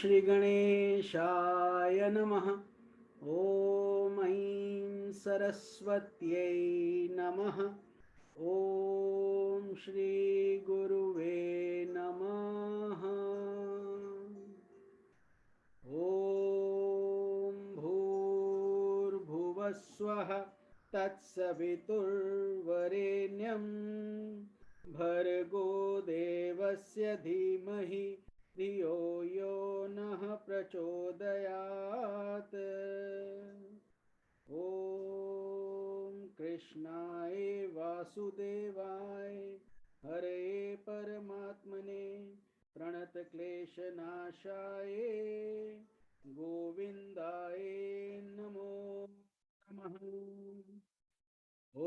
श्री गणेशाय नमः। ॐ ऐं सरस्वत्यै नमः। ॐ श्री गुरुवे नमः। ॐ भूर्भुवस्वः तत्सवितुर्वरेण्यं भर्गो देवस्य धीमहि धियो यो नः प्रचोदयात्। ॐ कृष्णाय वासुदेवाय हरे परमात्मने प्रणतक्लेशनाशाय गोविन्दाय नमो नमः।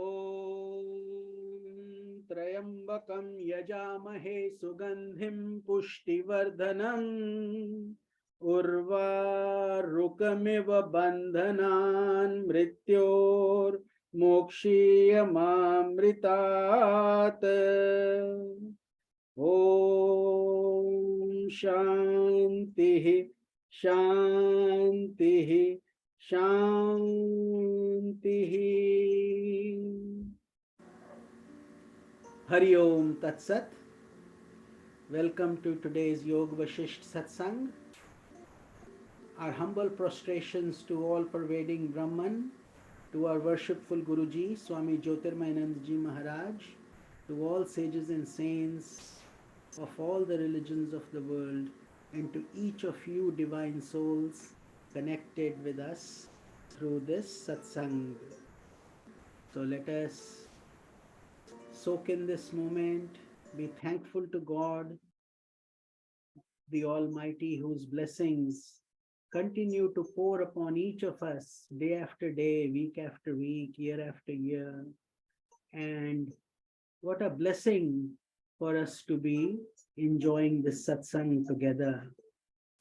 ॐ त्र्यम्बकं यजामहे सुगन्धिं पुष्टिवर्धनम् उर्वारुकमिव बन्धनान् मृत्योर्मोक्षीयमामृतात्। ॐ शान्तिः शान्तिः शान्तिः। Hari Om Tat Sat. Welcome to today's Vasistha Satsang. Our humble prostrations to all pervading Brahman, to our worshipful Guruji, Swami Jyotirmayanand Ji Maharaj, to all sages and saints of all the religions of the world, and to each of you divine souls connected with us through this satsang. So let us soak in this moment, be thankful to God, the Almighty, whose blessings continue to pour upon each of us day after day, week after week, year after year. And what a blessing for us to be enjoying this satsang together.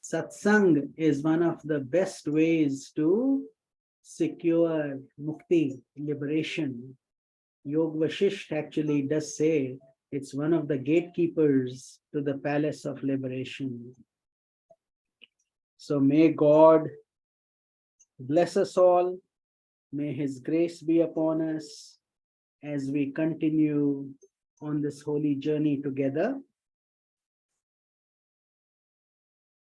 Satsang is one of the best ways to secure mukti, liberation. Vasistha actually does say it's one of the gatekeepers to the palace of liberation. So may God bless us all. May His grace be upon us as we continue on this holy journey together.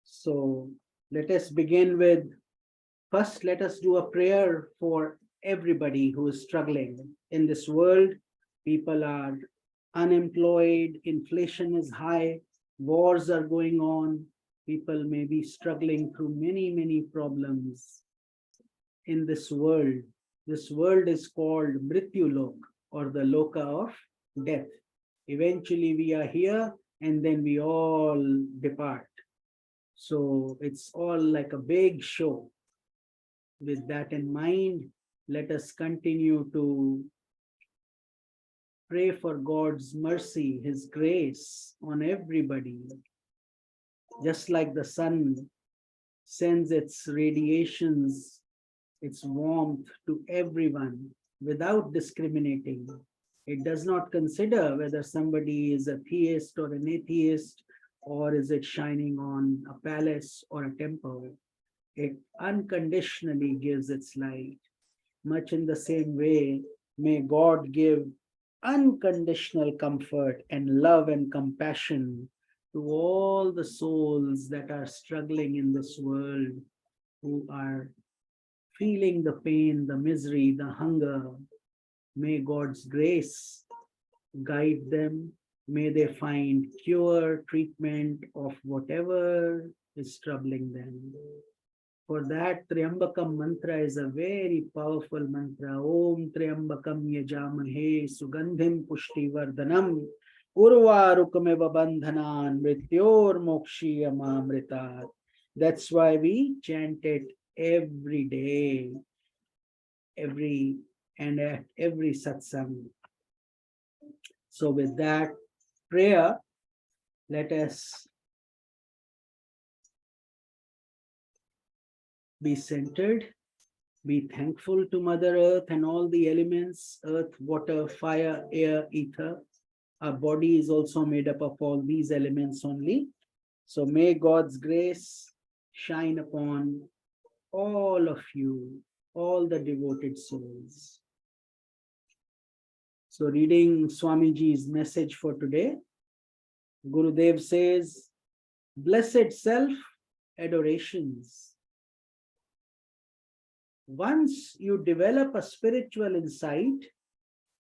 So let us begin with, first let us do a prayer for everybody who is struggling in this world. People are unemployed, inflation is high, wars are going on, people may be struggling through many problems in this world. This world is called Mrityulok, or the Loka of death. Eventually we are here and then we all depart. So it's all like a big show. With that in mind, let us continue to pray for God's mercy, His grace on everybody. Just like the sun sends its radiations, its warmth to everyone without discriminating. It does not consider whether somebody is a theist or an atheist, or is it shining on a palace or a temple. It unconditionally gives its light. Much in the same way, may God give unconditional comfort and love and compassion to all the souls that are struggling in this world, who are feeling the pain, the misery, the hunger. May God's grace guide them. May they find cure, treatment of whatever is troubling them. For that, Triambakam mantra is a very powerful mantra. Om Triambakam yajamahe sugandhim pushti vardhanam urvarukmeva bandhanan mrityor mokshiyamamritat. That's why we chant it every day, and at every satsang. So with that prayer, let us be centered, be thankful to Mother Earth and all the elements, earth, water, fire, air, ether. Our body is also made up of all these elements only. So may God's grace shine upon all of you, all the devoted souls. So reading Swamiji's message for today, Gurudev says, blessed self adorations. Once you develop a spiritual insight,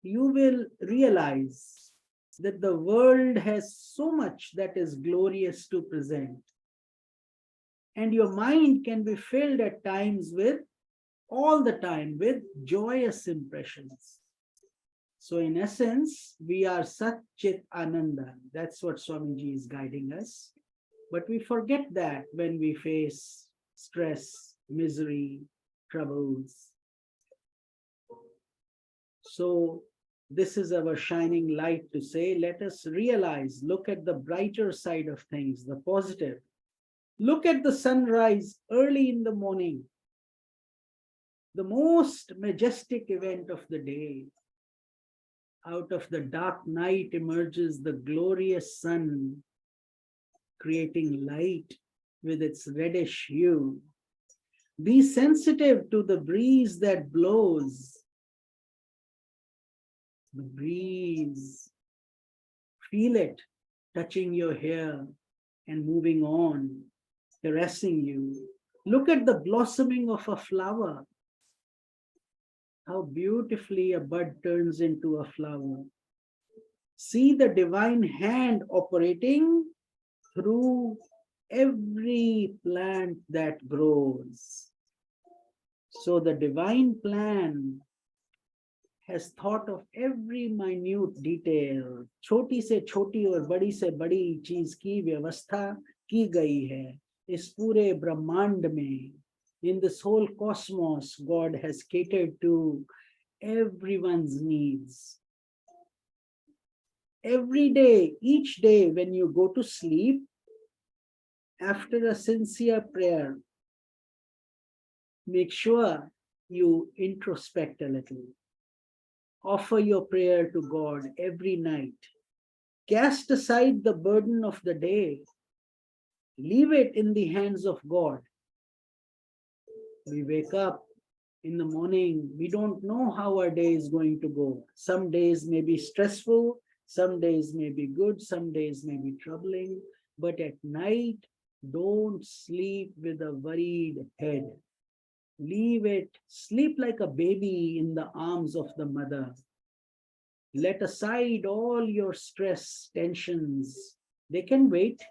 you will realize that the world has so much that is glorious to present. And your mind can be filled at times with, all the time, with joyous impressions. So in essence, we are Sat Chit Ananda. That's what Swamiji is guiding us. But we forget that when we face stress, misery, troubles. So this is our shining light to say, let us realize, look at the brighter side of things, the positive. Look at the sunrise early in the morning, the most majestic event of the day. Out of the dark night emerges the glorious sun, creating light with its reddish hue. Be sensitive to the breeze that blows. The breeze, feel it touching your hair and moving on, caressing you. Look at the blossoming of a flower. How beautifully a bud turns into a flower. See the divine hand operating through every plant that grows. So the divine plan has thought of every minute detail. छोटी से छोटी और बड़ी से बड़ी चीज की व्यवस्था की गई है इस पूरे ब्रह्मांड में. In this whole cosmos, God has catered to everyone's needs. Every day, each day when you go to sleep, after a sincere prayer, make sure you introspect a little. Offer your prayer to God every night. Cast aside the burden of the day. Leave it in the hands of God. We wake up in the morning, we don't know how our day is going to go. Some days may be stressful, some days may be good, some days may be troubling. But at night, don't sleep with a worried head. Leave it, sleep like a baby in the arms of the mother. Let aside all your stress, tensions. They can wait.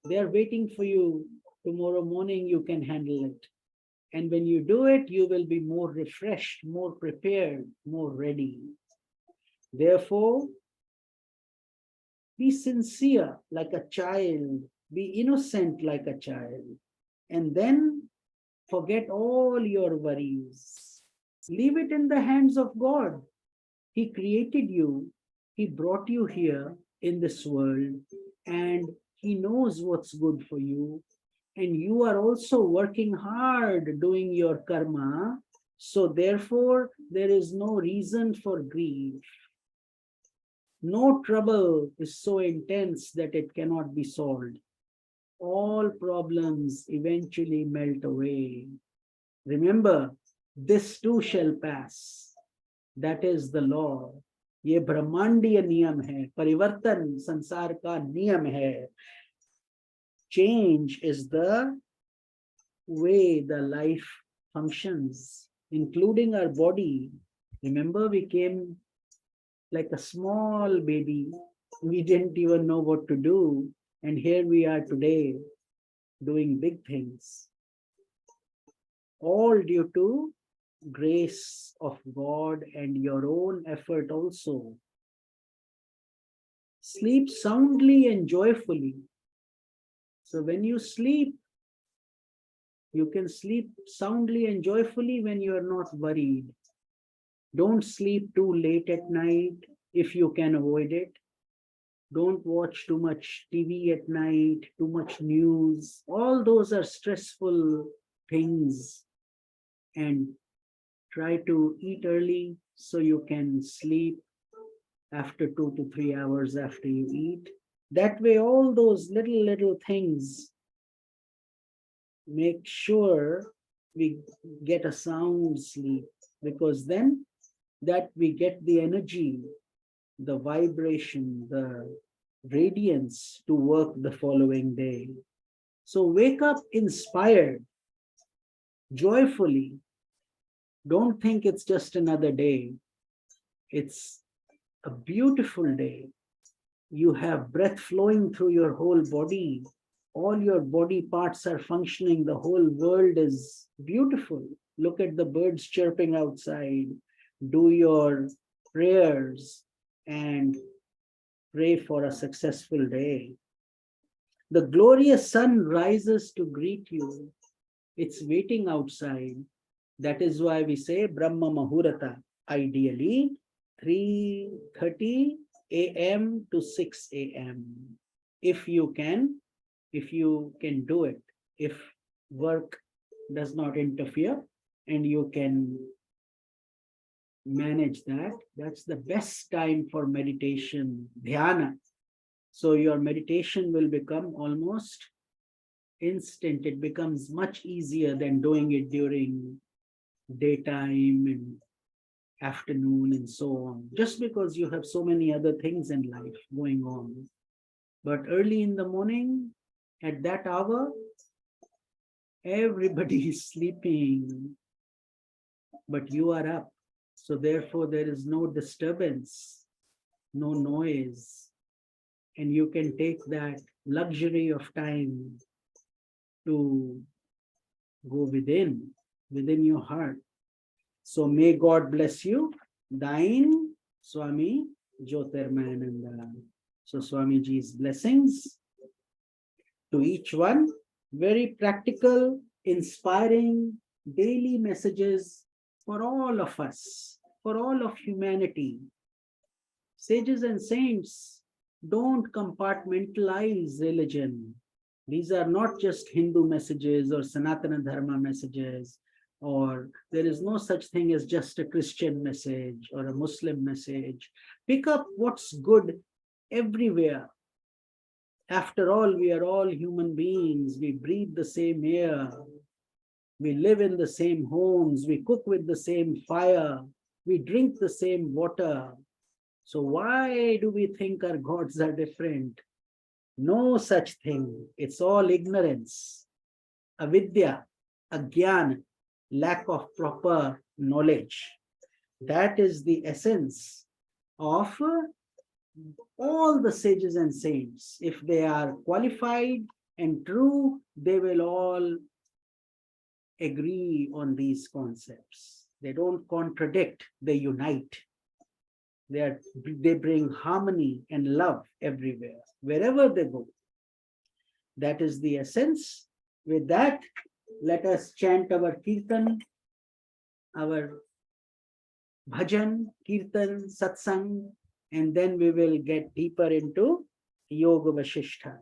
They are waiting for you. Tomorrow morning, you can handle it. And when you do it, you will be more refreshed, more prepared, more ready. Therefore, be sincere like a child. Be innocent like a child. And then forget all your worries. Leave it in the hands of God. He created you. He brought you here in this world. And He knows what's good for you. And you are also working hard doing your karma. So therefore, there is no reason for grief. No trouble is so intense that it cannot be solved. All problems eventually melt away. Remember, this too shall pass. That is the law. ये ब्रह्मांडीय नियम है, परिवर्तन संसार का नियम है. Change is the way the life functions, including our body. Remember, we came like a small baby. We didn't even know what to do. And here we are today doing big things. All due to grace of God and your own effort also. Sleep soundly and joyfully. So when you sleep, you can sleep soundly and joyfully when you are not worried. Don't sleep too late at night if you can avoid it. Don't watch too much TV at night, too much news. All those are stressful things. And try to eat early so you can sleep after 2 to 3 hours after you eat. That way, all those little things, make sure we get a sound sleep, because then that we get the energy, the vibration, the radiance to work the following day. So wake up inspired, joyfully. Don't think it's just another day. It's a beautiful day. You have breath flowing through your whole body. All your body parts are functioning. The whole world is beautiful. Look at the birds chirping outside. Do your prayers and pray for a successful day. The glorious sun rises to greet you. It's waiting outside. That is why we say Brahma Mahurata. Ideally, 3:30 a.m. to 6 a.m. If you can do it. If work does not interfere and you can manage that, that's the best time for meditation, dhyana. So your meditation will become almost instant. It becomes much easier than doing it during daytime and afternoon and so on, just because you have so many other things in life going on. But early in the morning, at that hour, everybody is sleeping, but you are up. So therefore, there is no disturbance, no noise, and you can take that luxury of time to go within your heart. So may God bless you. Thine, Swami Jyotirmayananda. So Swamiji's blessings to each one. Very practical, inspiring, daily messages for all of us, for all of humanity. Sages and saints don't compartmentalize religion. These are not just Hindu messages or Sanatana Dharma messages, or there is no such thing as just a Christian message or a Muslim message. Pick up what's good everywhere. After all, we are all human beings. We breathe the same air. We live in the same homes. We cook with the same fire. We drink the same water. So why do we think our gods are different? No such thing. It's all ignorance, avidya, agyan, lack of proper knowledge. That is the essence of all the sages and saints. If they are qualified and true, they will all agree on these concepts. They don't contradict, they unite. They bring harmony and love everywhere, wherever they go. That is the essence. With that, let us chant our kirtan, our bhajan, kirtan, satsang, and then we will get deeper into Yoga Vashistha.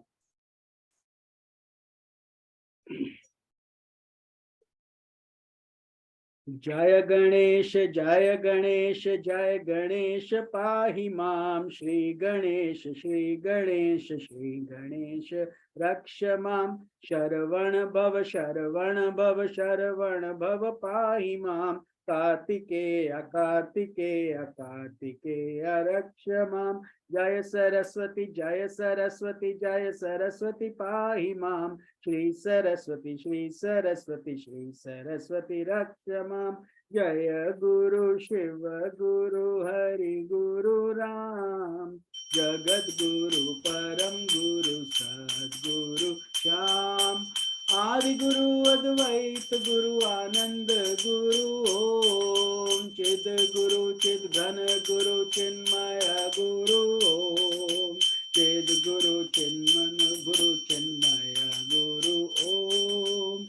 Jaya Ganesh, Jaya Ganesh, Jaya Ganesh, Pahi Mam, Shri Ganesh, Shri Ganesh, Shri Ganesh, Raksha Mam, Sharvana Bhava, Sharvana Bhava, Sharvana Bhava, Pahi Mam, Kartikeya, Kartikeya, Kartikeya, Raksha Mam, Jaya Saraswati, Jaya Saraswati, Jaya Saraswati, Pahi Mam, Shri Saraswati, Shri Saraswati, Shri Saraswati, Rakshamam, Jaya Guru Shiva Guru Hari Guru Ram, Jagat Guru Param Guru Sad Guru Sham, Adi Guru Advaita Guru Ananda Guru Om, Chid Guru Chid Ghana Guru Chinmaya Guru Om, Chid Guru Chinmana Guru Chinmaya Guru Om,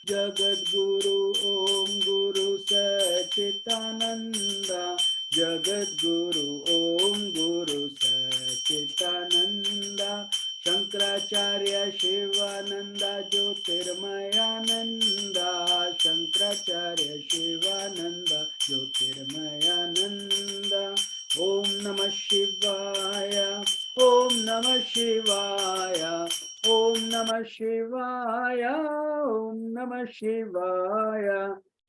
Jagat Guru Om Guru Sachitananda, Jagat Guru Om Guru Sachitananda, Shankaracharya Shivananda Jyotirmayananda, Shankaracharya Shivananda Jyotirmayananda. Om Namah Shivaya, Om Namah Shivaya, Om Namah Shivaya, Om Namah Shivaya,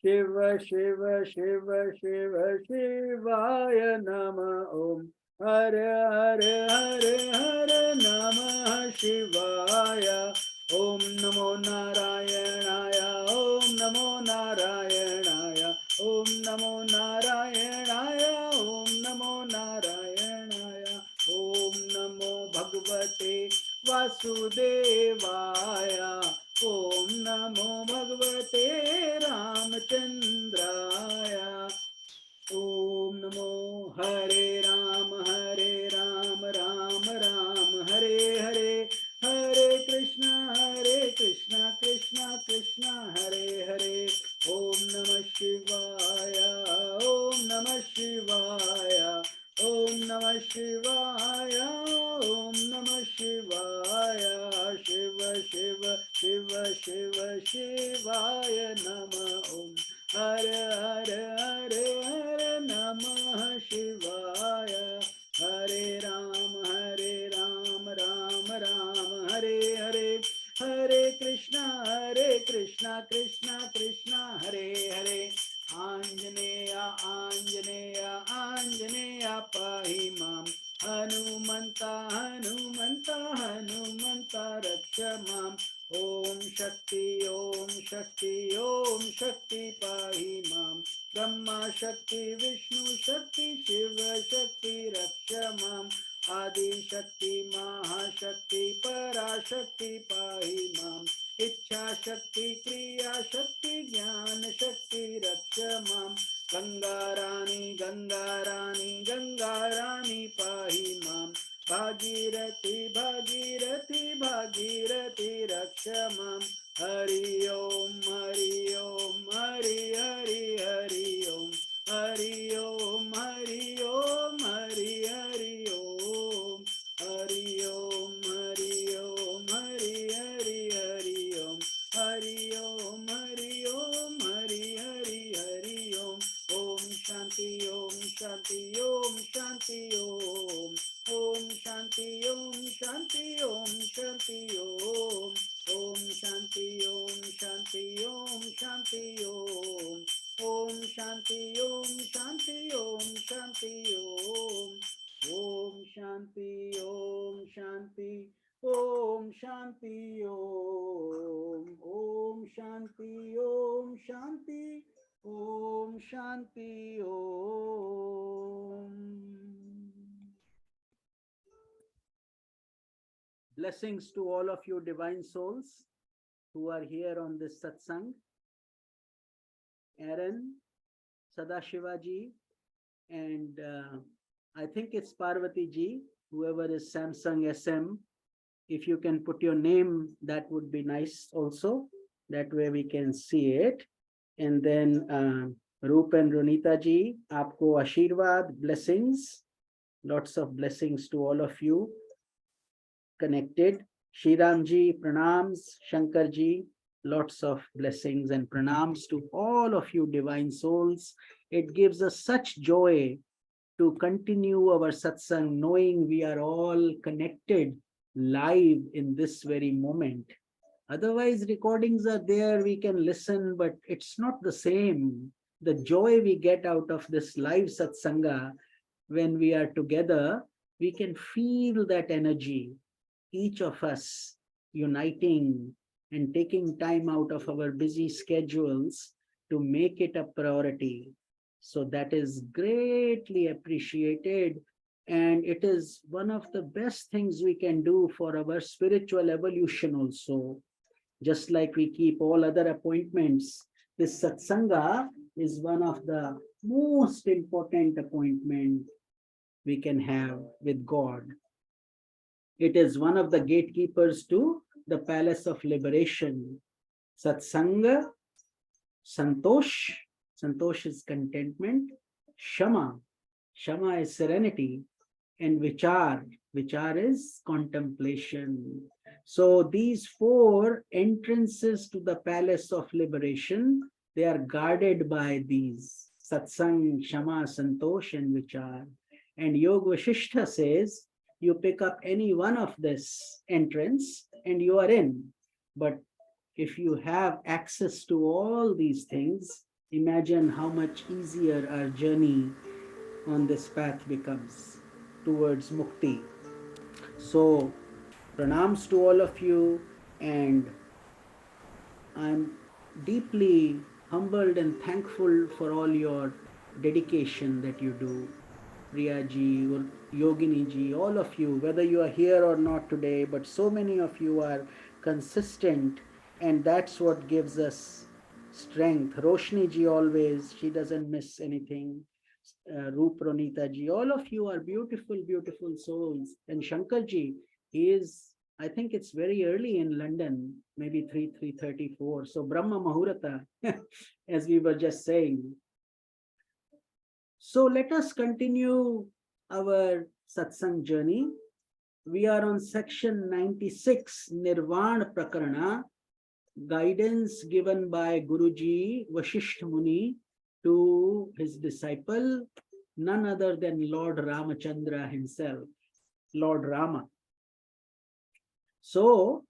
Shiva Shiva Shiva Shiva Shivaya Namah Om. Hare Hare Hare Hare Namah Shivaya. Om Namo Narayanaya, Om Namo Narayanaya, Om Namo Narayanaya, Om Namo Narayanaya, Om Namo Bhagavate Vasudevaya, Om Namo Bhagavate Ramachandraya, Om Namo Hare Shivaya. Om Namah Shivaya. Om Namah Shivaya. Shiva Shiva Shiva Shiva Shivaya Namah. Om Hare Hare Hare Hare Namah Shivaya. Hare Ram, Ram Ram, Hare Hare. Hare Krishna, Krishna Krishna, Hare Hare. Anjaneya, Anjaneya, Anjaneya, Pahimam. Hanumanta, Hanumanta, Hanumanta, Rakshamam. Om Shakti, Om Shakti, Om Shakti, Pahimam. Brahma Shakti, Vishnu Shakti, Shiva Shakti, Rakshamam. Adi Shakti, Mahashakti, Parashakti, Pahimam. Ichha Shakti, Kriya Shakti, Jnana Shakti, Rakshamam. Gangarani, Gangarani, Gangarani, Pahimam. Bhagirathi, Bhagirathi, Bhagirathi, Rakshamam. Hari Om, Hari Om, Hari Hari, Hari Om. Hari Om, Hari Om, Hari Hari Om. Hari Om, Hari Om, Hari Hari, Hari Om. Hari Om, Hari Om, Hari Hari, Hari Om. Om Shanti, Om Shanti, Om Shanti, Om. Om Shanti, Om Shanti, Om Shanti, Om. Om Shanti, Om Shanti, Om Shanti, Om. Om Shanti, Om Shanti, Om Shanti, Om. Om Shanti, Om Shanti, Om Shanti, Om. Om Shanti, Om Shanti, Om Shanti, Om. Blessings to all of you divine souls who are here on this satsang. Aaron, Sadashivaji, and I think it's Parvati ji, whoever is Samsung SM. If you can put your name, that would be nice also. That way we can see it. And then Roop and Ronita ji, aapko Ashirwad, blessings. Lots of blessings to all of you connected. Shriram ji, pranams. Shankar ji, lots of blessings and pranams to all of you divine souls. It gives us such joy to continue our satsang, knowing we are all connected live in this very moment. Otherwise, recordings are there, we can listen, but it's not the same. The joy we get out of this live satsanga when we are together, we can feel that energy, each of us uniting and taking time out of our busy schedules to make it a priority. So that is greatly appreciated, and it is one of the best things we can do for our spiritual evolution also. Just like we keep all other appointments, this satsanga is one of the most important appointment we can have with God. It is one of the gatekeepers to the palace of liberation. Satsanga, Santosh, Santosh is contentment, Shama, Shama is serenity, and Vichar, Vichar is contemplation. So these four entrances to the palace of liberation, they are guarded by these Satsang, Shama, Santosh, and Vichar. And Yoga Vashistha says, you pick up any one of this entrance and you are in. But if you have access to all these things, imagine how much easier our journey on this path becomes towards mukti. So, pranams to all of you, and I'm deeply humbled and thankful for all your dedication that you do. Priya ji, Yogini ji, all of you, whether you are here or not today, but so many of you are consistent, and that's what gives us strength. Roshni ji always, she doesn't miss anything. Roop Ronita ji, all of you are beautiful, beautiful souls. And Shankar ji, he is, I think it's very early in London, maybe 3:34. So Brahma Mahurata, as we were just saying. So let us continue our satsang journey. We are on section 96, Nirvana Prakarana, guidance given by Guruji Vashistha Muni to his disciple, none other than Lord Ramachandra himself, Lord Rama. So,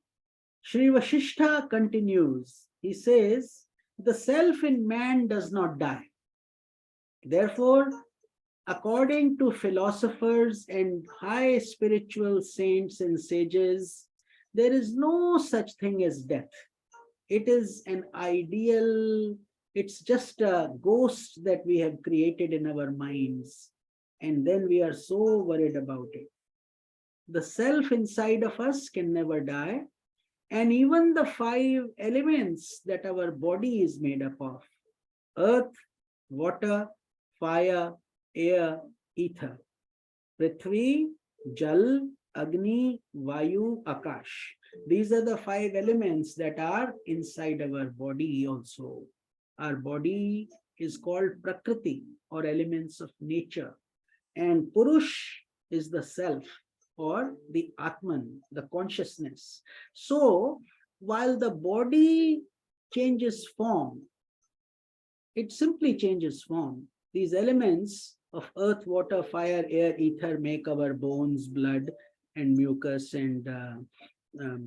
Sri Vashistha continues. He says, the self in man does not die. Therefore, according to philosophers and high spiritual saints and sages, there is no such thing as death. It is an ideal, it's just a ghost that we have created in our minds. And then we are so worried about it. The self inside of us can never die. And even the 5 elements that our body is made up of, earth, water, fire, air, ether, Prithvi, Jal, Agni, Vayu, Akash. These are the 5 elements that are inside our body also. Our body is called Prakriti, or elements of nature. And Purush is the self, or the Atman, the consciousness. So, while the body changes form, it simply changes form. These elements of earth, water, fire, air, ether make our bones, blood, and mucus, and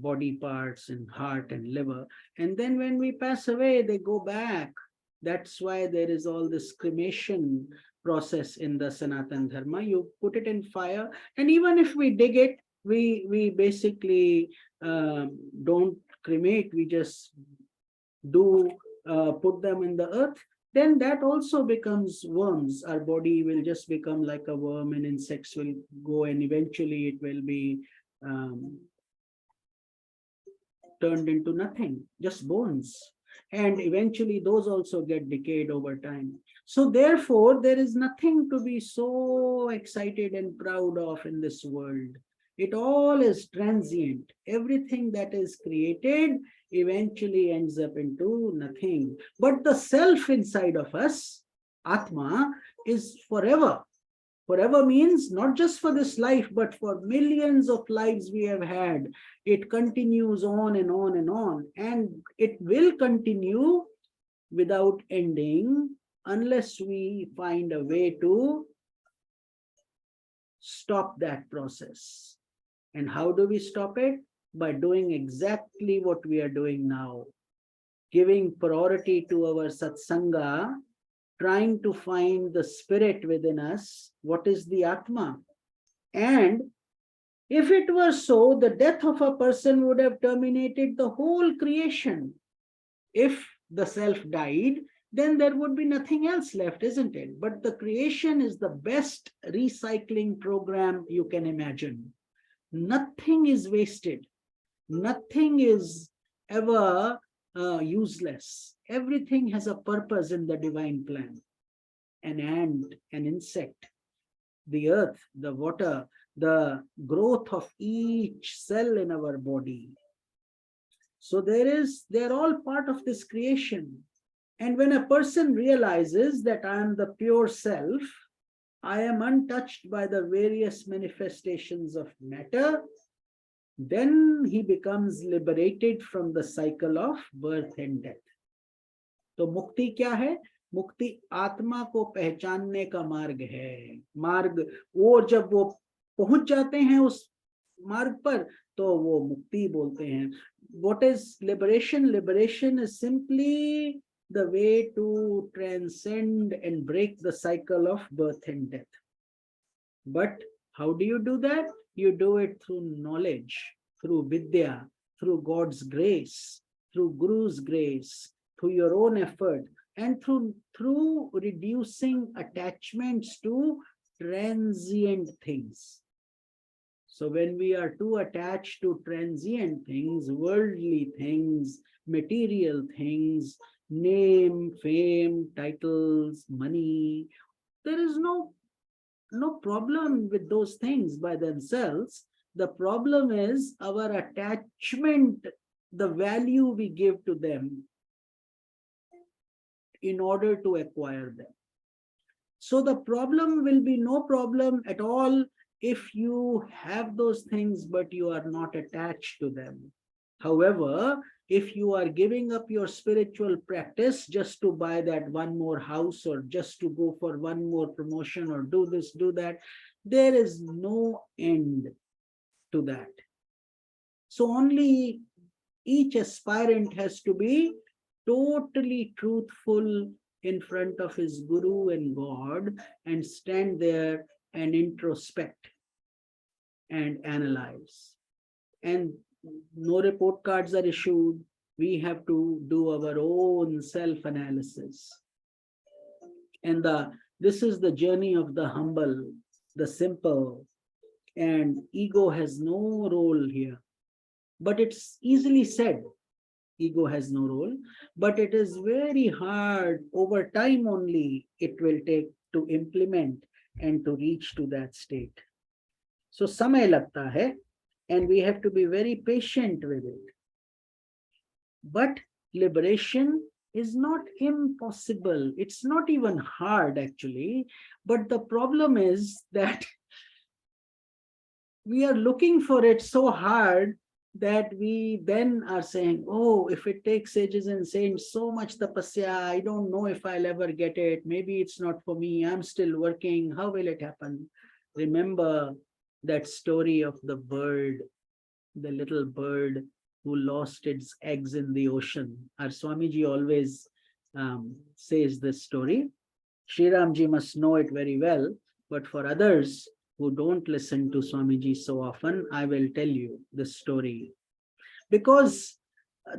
body parts, and heart, and liver. And then when we pass away, they go back. That's why there is all this cremation process in the Sanatan Dharma. You put it in fire, and even if we dig it, we basically don't cremate, we just do put them in the earth. Then that also becomes worms. Our body will just become like a worm, and insects will go, and eventually it will be turned into nothing, just bones. And eventually those also get decayed over time. So therefore, there is nothing to be so excited and proud of in this world. It all is transient. Everything that is created eventually ends up into nothing. But the self inside of us, Atma, is forever. Forever means not just for this life, but for millions of lives we have had. It continues on and on and on. And it will continue without ending unless we find a way to stop that process. And how do we stop it? By doing exactly what we are doing now. Giving priority to our satsanga, trying to find the spirit within us. What is the Atma? And if it were so, the death of a person would have terminated the whole creation. If the self died, then there would be nothing else left, isn't it? But the creation is the best recycling program you can imagine. Nothing is wasted. Nothing is ever useless. Everything has a purpose in the divine plan. An ant, an insect, the earth, the water, the growth of each cell in our body. So they're all part of this creation. And when a person realizes that I am the pure self, I am untouched by the various manifestations of matter, then he becomes liberated from the cycle of birth and death. तो मुक्ति क्या है? मुक्ति आत्मा को पहचानने का मार्ग है. मार्ग वो जब वो पहुंच जाते हैं उस मार्ग पर, तो वो मुक्ति बोलते हैं. What is liberation? Liberation is simply the way to transcend and break the cycle of birth and death. But how do you do that? You do it through knowledge, through vidya, through God's grace, through Guru's grace, through your own effort, and through reducing attachments to transient things. So when we are too attached to transient things, worldly things, material things, name, fame, titles, money, there is no problem with those things by themselves. The problem is our attachment, the value we give to them in order to acquire them. So the problem will be no problem at all if you have those things, but you are not attached to them. However, if you are giving up your spiritual practice just to buy that one more house or just to go for one more promotion or do this, do that, there is no end to that. So only each aspirant has to be totally truthful in front of his Guru and God and stand there and introspect and analyze. And no report cards are issued. We have to do our own self-analysis. And this is the journey of the humble, the simple, and ego has no role here. But it's easily said, ego has no role, but it is very hard. Over time only it will take to implement and to reach to that state. So samay lagta hai, and we have to be very patient with it. But liberation is not impossible. It's not even hard actually. But the problem is that we are looking for it so hard that we then are saying, oh, if it takes sages and saints so much tapasya, I don't know if I'll ever get it. Maybe it's not for me. I'm still working. How will it happen? Remember that story of the bird, the little bird who lost its eggs in the ocean. Our Swamiji always says this story. Sri Ramji must know it very well, but for others who don't listen to Swamiji so often, I will tell you this story. Because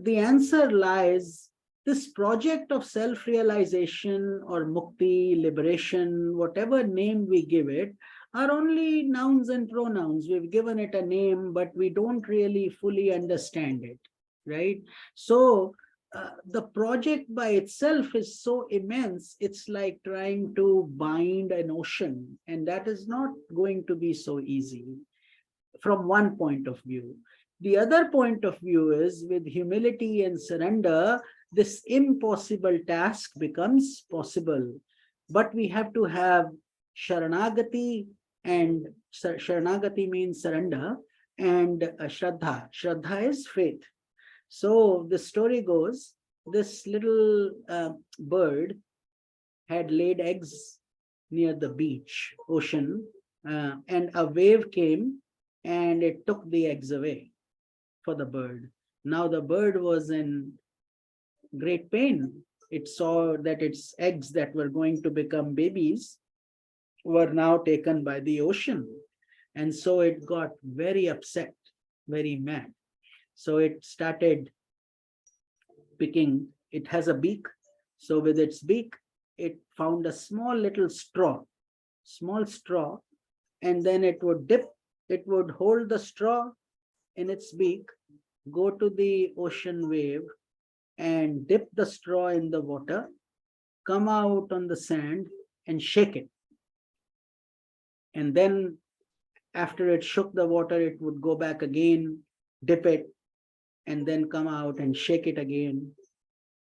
the answer lies, this project of self-realization or mukti, liberation, whatever name we give it, are only nouns and pronouns. We've given it a name, but we don't really fully understand it, right? So the project by itself is so immense, it's like trying to bind an ocean, and that is not going to be so easy from one point of view. The other point of view is with humility and surrender, this impossible task becomes possible. But we have to have Sharanagati, and Sharanagati means surrender, and Shraddha. Shraddha is faith. So the story goes, this little bird had laid eggs near the beach, ocean, and a wave came and it took the eggs away for the bird. Now the bird was in great pain. It saw that its eggs that were going to become babies were now taken by the ocean. And so it got very upset, very mad. So it started picking, it has a beak. So with its beak, it found a small little straw, and then it would dip, it would hold the straw in its beak, go to the ocean wave and dip the straw in the water, come out on the sand and shake it. And then after it shook the water, it would go back again, dip it, and then come out and shake it again.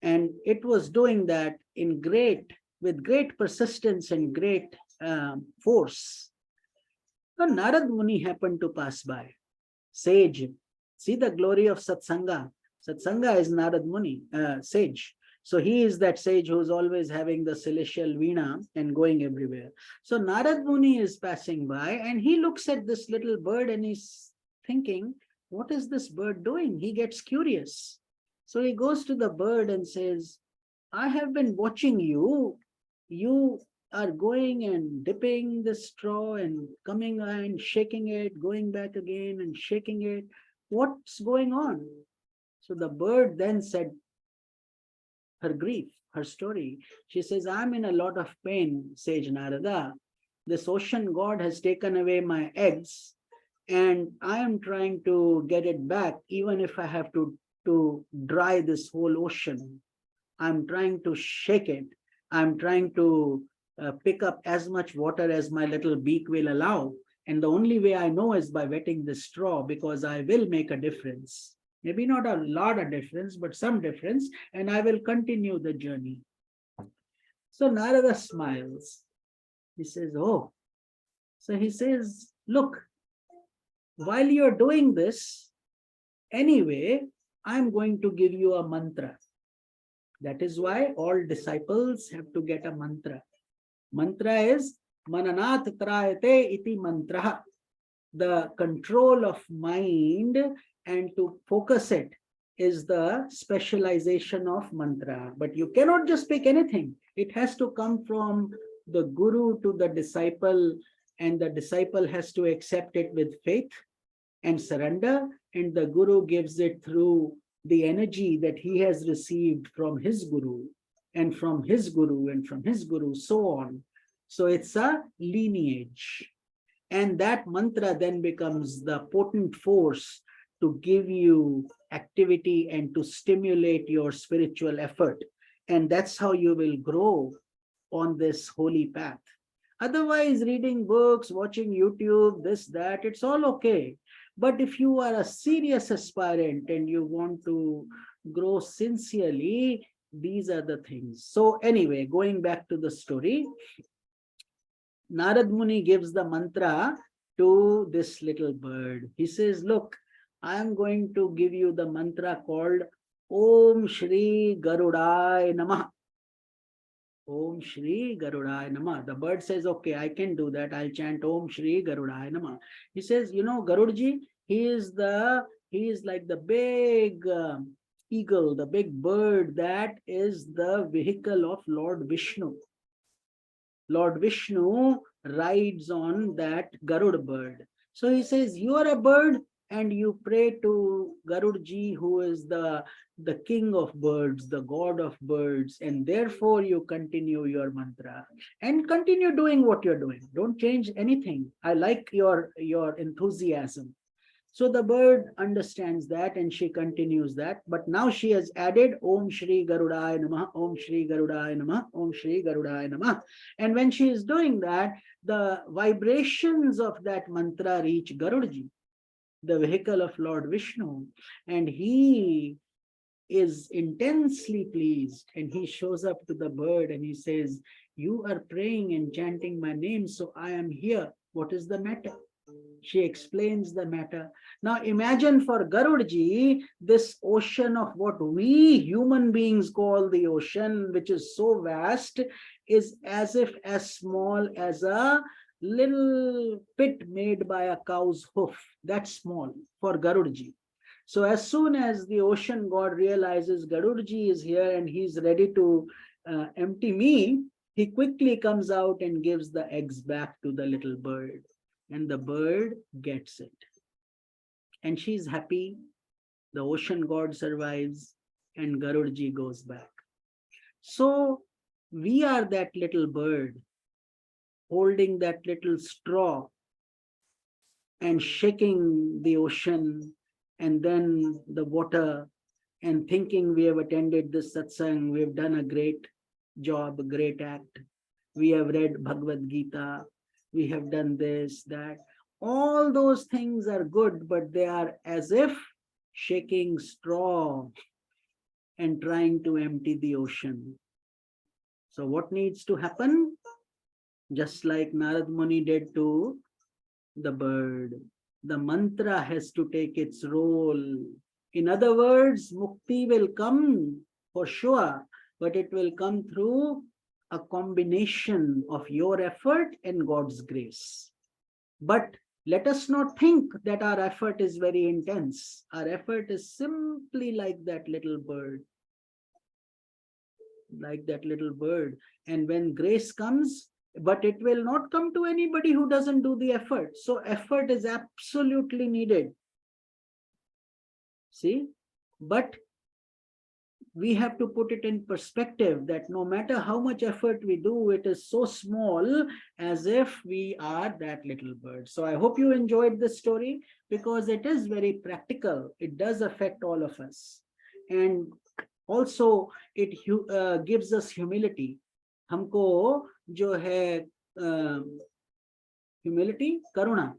And it was doing that with great persistence and great force. So Narad Muni happened to pass by. Sage, see the glory of Satsanga. Satsanga is Narad Muni, sage. So he is that sage who's always having the celestial veena and going everywhere. So Narad Muni is passing by and he looks at this little bird and he's thinking, what is this bird doing? He gets curious. So he goes to the bird and says, I have been watching you. You are going and dipping the straw and coming and shaking it, going back again and shaking it. What's going on? So the bird then said her grief, her story. She says, I'm in a lot of pain, Sage Narada. This ocean god has taken away my eggs and I am trying to get it back, even if I have to dry this whole ocean. I'm trying to shake it. I'm trying to pick up as much water as my little beak will allow. And the only way I know is by wetting the straw, because I will make a difference. Maybe not a lot of difference, but some difference, and I will continue the journey. So Narada smiles He says, oh. So he says, look, while you're doing this, anyway, I'm going to give you a mantra. That is why all disciples have to get a mantra. Mantra is mananat trayate iti mantra. The control of mind and to focus it is the specialization of mantra. But you cannot just pick anything. It has to come from the guru to the disciple, and the disciple has to accept it with faith and surrender, and the guru gives it through the energy that he has received from his guru, and from his guru, and from his guru, so on. So it's a lineage. And that mantra then becomes the potent force to give you activity and to stimulate your spiritual effort. And that's how you will grow on this holy path. Otherwise, reading books, watching YouTube, this, that, it's all okay. But if you are a serious aspirant and you want to grow sincerely, these are the things. So anyway, going back to the story, Narad Muni gives the mantra to this little bird. He says, look, I am going to give you the mantra called Om Shri Garudai Namah. Om Shri Garudai Namah. The bird says, okay, I can do that. I'll chant Om Shri Garudai Namah. He says, you know, Garudji, he is like the big eagle, the big bird that is the vehicle of Lord Vishnu. Lord Vishnu rides on that Garud bird. So he says, you are a bird and you pray to Garudji, who is the king of birds, the god of birds, and therefore you continue your mantra and continue doing what you're doing. Don't change anything. I like your enthusiasm. So the bird understands that and she continues that. But now she has added Om Shri Garudaya Namah, Om Shri Garudaya Namah, Om Shri Garudaya Namah. And when she is doing that, the vibrations of that mantra reach Garudji, the vehicle of Lord Vishnu. And he is intensely pleased. And he shows up to the bird and he says, you are praying and chanting my name, so I am here. What is the matter? She explains the matter. Now imagine for Garudji, this ocean of what we human beings call the ocean, which is so vast, is as if as small as a little pit made by a cow's hoof. That's small for Garudji. So as soon as the ocean god realizes Garudji is here and he's ready to empty me, he quickly comes out and gives the eggs back to the little bird. And the bird gets it. And she's happy. The ocean god survives and Garudji goes back. So we are that little bird holding that little straw and shaking the ocean and then the water and thinking we have attended this satsang, we have done a great job, a great act. We have read Bhagavad Gita. We have done this, that. All those things are good, but they are as if shaking straw and trying to empty the ocean. So what needs to happen? Just like Narad Muni did to the bird, the mantra has to take its role. In other words, mukti will come for sure, but it will come through a combination of your effort and God's grace. But let us not think that our effort is very intense. Our effort is simply like that little bird. Like that little bird. And when grace comes, but it will not come to anybody who doesn't do the effort. So effort is absolutely needed. See? But we have to put it in perspective that no matter how much effort we do, it is so small as if we are that little bird. So I hope you enjoyed this story because it is very practical. It does affect all of us. And also it gives us humility. हमको जो है humility, karuna,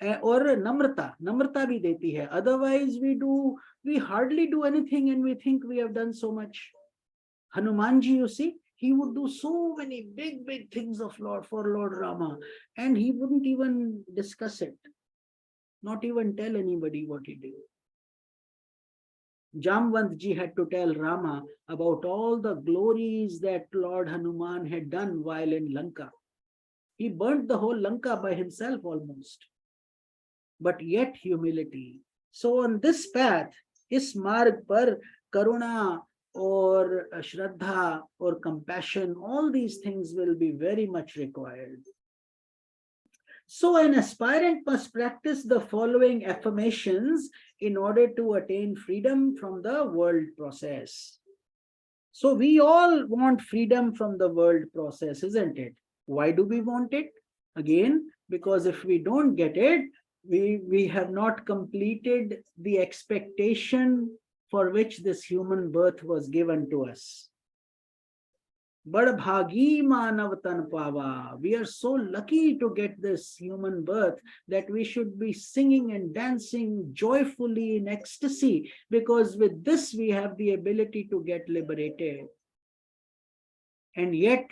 और नम्रता भी देती है. Otherwise we hardly do anything and we think we have done so much. Hanumanji, you see, He would do so many big things for Lord Rama, and he wouldn't even discuss it, not even tell anybody what he did. Jamwantji had to tell Rama about all the glories that Lord Hanuman had done while in Lanka. He burnt the whole Lanka by himself almost, but yet humility. So on this path, is marg par karuna or shraddha or compassion, all these things will be very much required. So an aspirant must practice the following affirmations in order to attain freedom from the world process. So we all want freedom from the world process, isn't it? Why do we want it? Again, because if we don't get it, we have not completed the expectation for which this human birth was given to us. Bad bhagi manav tan pava. We are so lucky to get this human birth that we should be singing and dancing joyfully in ecstasy, because with this we have the ability to get liberated. And yet,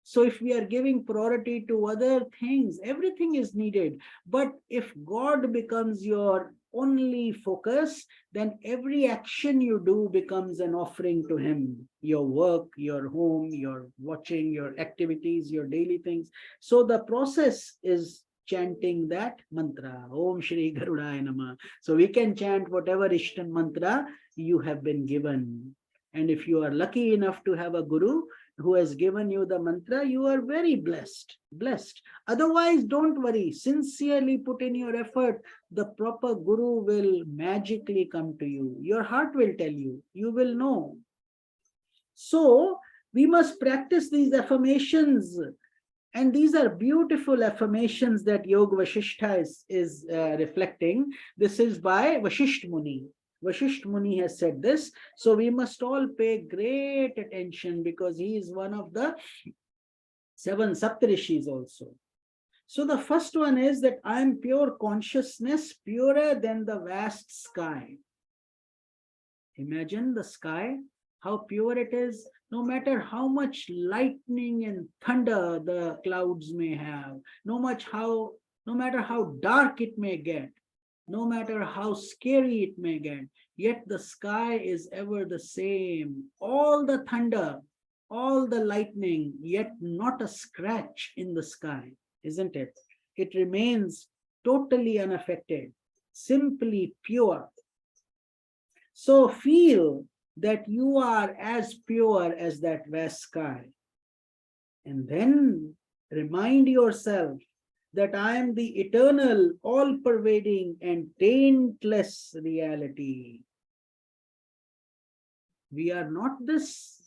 so if we are giving priority to other things, everything is needed. But if God becomes your only focus, then every action you do becomes an offering to Him. Your work, your home, your watching, your activities, your daily things. So the process is chanting that mantra, Om Shri Garudaya Namah. So we can chant whatever Ishtan mantra you have been given. And if you are lucky enough to have a guru who has given you the mantra, you are very blessed. Otherwise, don't worry. Sincerely put in your effort. The proper guru will magically come to you. Your heart will tell you. You will know. So we must practice these affirmations. And these are beautiful affirmations that Yoga Vashistha is reflecting. This is by Vashistha Muni. Vashistha Muni has said this. So we must all pay great attention, because he is one of the 7 Saptarishis also. So the first one is that I am pure consciousness, purer than the vast sky. Imagine the sky, how pure it is. No matter how much lightning and thunder the clouds may have, no matter how dark it may get, no matter how scary it may get, yet the sky is ever the same. All the thunder, all the lightning, yet not a scratch in the sky, isn't it? It remains totally unaffected, simply pure. So feel that you are as pure as that vast sky. And then remind yourself that I am the eternal, all-pervading and taintless reality. We are not this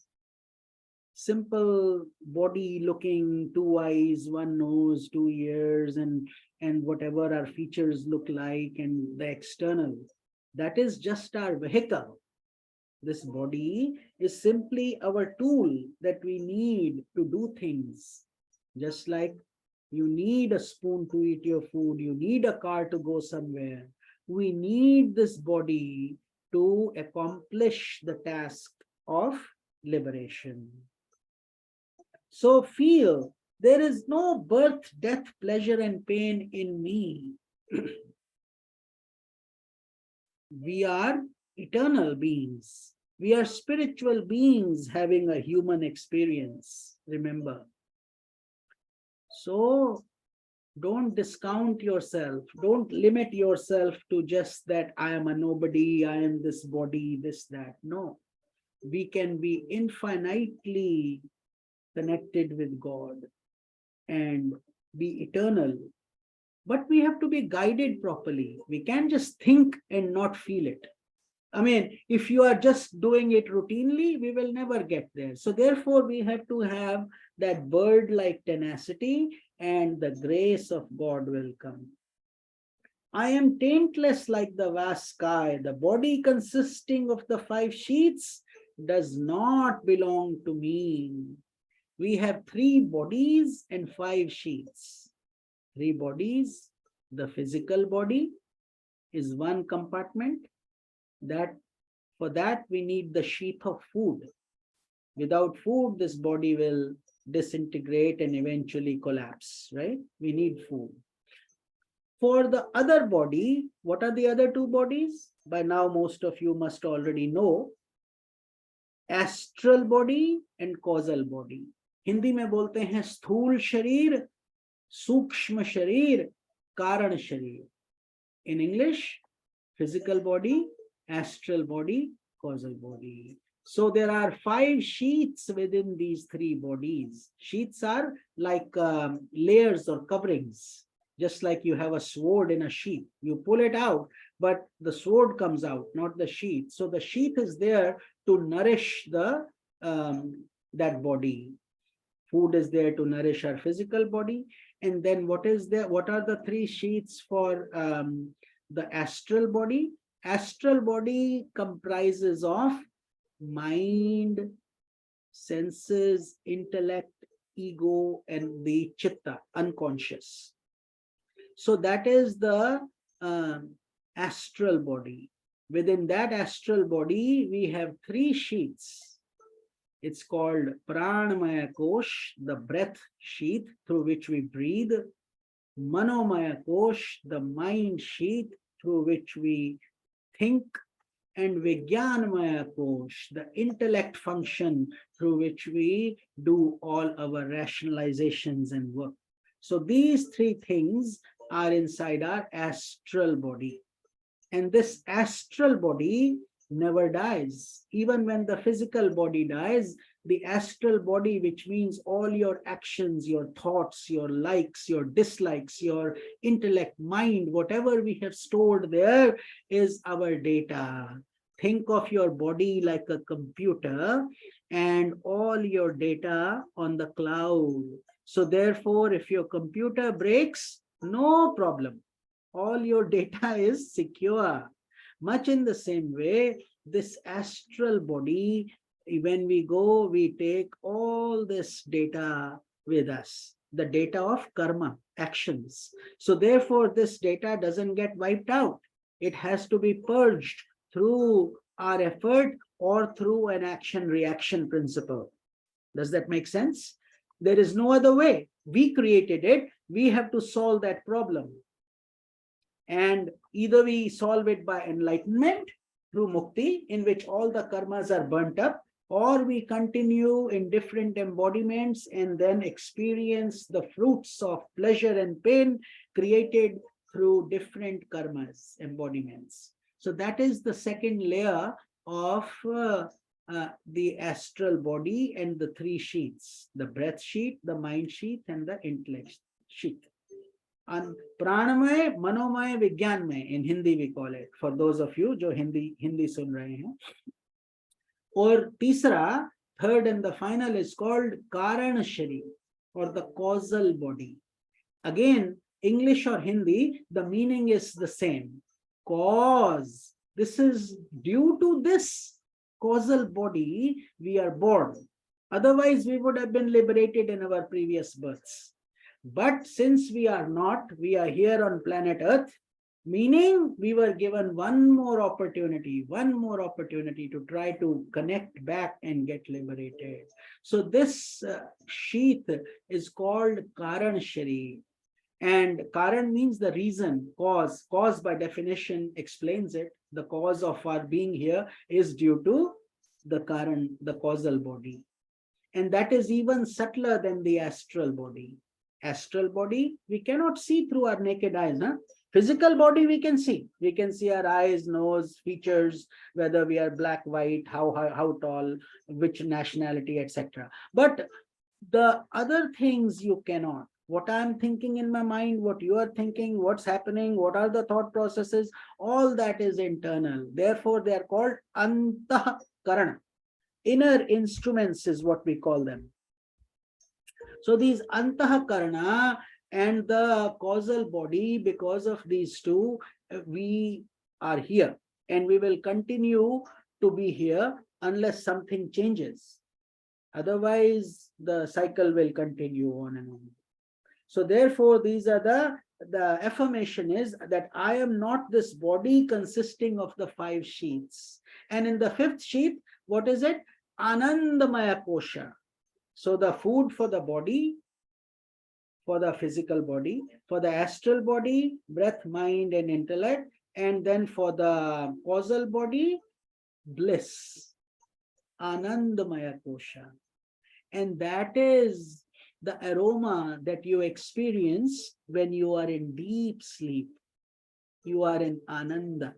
simple body looking, 2 eyes, 1 nose, 2 ears, and whatever our features look like, and the external. That is just our vehicle. This body is simply our tool that we need to do things. Just like you need a spoon to eat your food, you need a car to go somewhere. We need this body to accomplish the task of liberation. So feel there is no birth, death, pleasure, and pain in me. We are eternal beings. We are spiritual beings having a human experience, remember. So don't discount yourself. Don't limit yourself to just that I am a nobody, I am this body, this, that. No. We can be infinitely connected with God and be eternal. But we have to be guided properly. We can't just think and not feel it. I mean, if you are just doing it routinely, we will never get there. So therefore, we have to have that bird-like tenacity, and the grace of God will come. I am taintless like the vast sky. The body consisting of the 5 sheets does not belong to me. We have 3 bodies and 5 sheets. 3 bodies. The physical body is 1 compartment. That for that we need the sheath of food. Without food, this body will disintegrate and eventually collapse, right? We need food. For the other body, what are the other two bodies? By now, most of you must already know. Astral body and causal body. Hindi में बोलते हैं स्थूल शरीर, सूक्ष्म शरीर, कारण शरीर. In English, physical body, astral body, causal body. So there are 5 sheaths within these 3 bodies. Sheaths are like layers or coverings. Just like you have a sword in a sheath. You pull it out, but the sword comes out, not the sheath. So the sheath is there to nourish the that body. Food is there to nourish our physical body. And then what is there? What are the 3 sheaths for the astral body? Astral body comprises of mind, senses, intellect, ego, and the chitta, unconscious. So that is the astral body. Within that astral body, we have 3 sheaths. It's called Pranamaya Kosh, the breath sheath through which we breathe. Manomaya Kosh, the mind sheath through which we think. And Vijnanamaya Kosh, the intellect function through which we do all our rationalizations and work. So these 3 things are inside our astral body. And this astral body never dies. Even when the physical body dies, the astral body, which means all your actions, your thoughts, your likes, your dislikes, your intellect, mind, whatever we have stored there is our data. Think of your body like a computer and all your data on the cloud. So therefore, if your computer breaks, no problem. All your data is secure. Much in the same way, this astral body, when we go, we take all this data with us, the data of karma, actions. So therefore, this data doesn't get wiped out. It has to be purged through our effort or through an action-reaction principle. Does that make sense? There is no other way. We created it. We have to solve that problem. And either we solve it by enlightenment through mukti, in which all the karmas are burnt up, or we continue in different embodiments and then experience the fruits of pleasure and pain created through different karmas, embodiments. So that is the second layer of the astral body and the 3 sheaths, the breath sheath, the mind sheath, and the intellect sheath. And pranamay, manomay, vijnanmay, in Hindi we call it, for those of you जो Hindi सुन रहे हैं. और तीसरा, third and the final is called karan sharir, or the causal body. Again, English or Hindi, the meaning is the same. Cause. This is due to this causal body we are born. Otherwise, we would have been liberated in our previous births. But since we are not, we are here on planet Earth, meaning we were given one more opportunity to try to connect back and get liberated. So this sheath is called Karan Sharir. And Karan means the reason, cause. Cause by definition explains it. The cause of our being here is due to the Karan, the causal body. And that is even subtler than the astral body. Astral body, we cannot see through our naked eyes. Physical body, we can see. We can see our eyes, nose, features, whether we are black, white, how tall, which nationality, etc. But the other things you cannot. What I'm thinking in my mind, what you are thinking, what's happening, what are the thought processes, all that is internal. Therefore, they are called antahkarana. Inner instruments is what we call them. So these antahakarana and the causal body, because of these two, we are here and we will continue to be here unless something changes. Otherwise, the cycle will continue on and on. So therefore, these are the affirmation is that I am not this body consisting of the 5 sheaths. And in the 5th sheath, what is it? Anandamaya kosha. So the food for the body, for the physical body, for the astral body, breath, mind, and intellect, and then for the causal body, bliss, Anandamaya kosha. And that is the aroma that you experience when you are in deep sleep. You are in Ananda,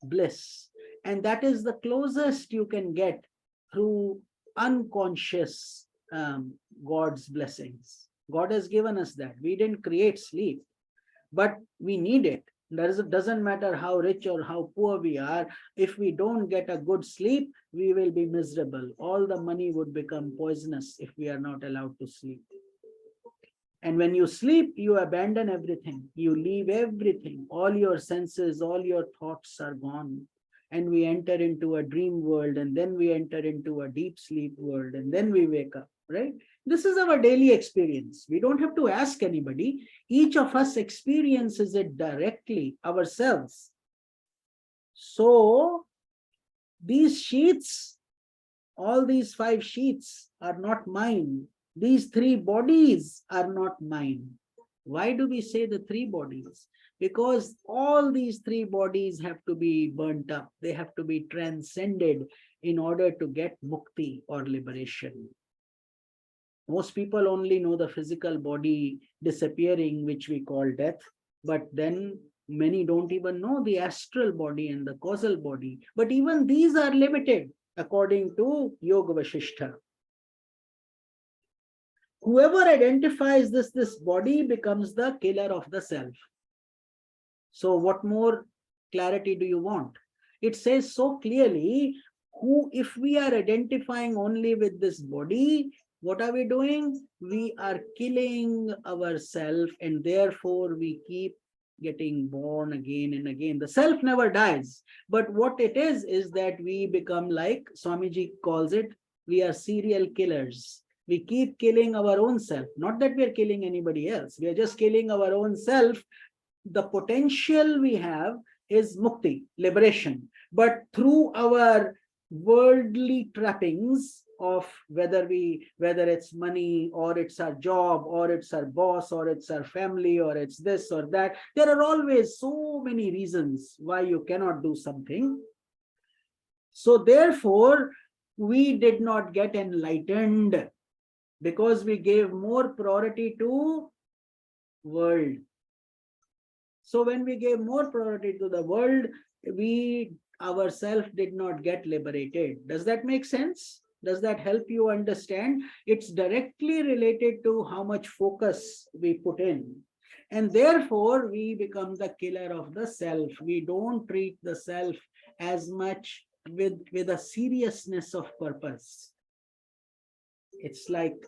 bliss. And that is the closest you can get through unconscious God's blessings. God has given us that. We didn't create sleep, but we need it. Doesn't matter how rich or how poor we are. If we don't get a good sleep, we will be miserable. All the money would become poisonous if we are not allowed to sleep. And when you sleep, you abandon everything. You leave everything. All your senses, all your thoughts are gone. And we enter into a dream world, and then we enter into a deep sleep world, and then we wake up, right? This is our daily experience. We don't have to ask anybody. Each of us experiences it directly ourselves. So these sheets, all these 5 sheets are not mine. These 3 bodies are not mine. Why do we say the 3 bodies? Because all these 3 bodies have to be burnt up. They have to be transcended in order to get mukti or liberation. Most people only know the physical body disappearing, which we call death, but then many don't even know the astral body and the causal body. But even these are limited according to Yoga Vashistha. Whoever identifies this body becomes the killer of the self. So what more clarity do you want? It says so clearly, if we are identifying only with this body, what are we doing? We are killing ourselves, and therefore we keep getting born again and again. The self never dies, but what it is that we become, like Swamiji calls it, we are serial killers. We keep killing our own self. Not that we are killing anybody else. We are just killing our own self. The potential we have is mukti, liberation. But through our worldly trappings of whether it's money, or it's our job, or it's our boss, or it's our family, or it's this or that, there are always so many reasons why you cannot do something. So therefore, we did not get enlightened, because we gave more priority to world. So when we gave more priority to the world, we ourselves did not get liberated. Does that make sense? Does that help you understand? It's directly related to how much focus we put in. And therefore, we become the killer of the self. We don't treat the self as much with a seriousness of purpose. It's like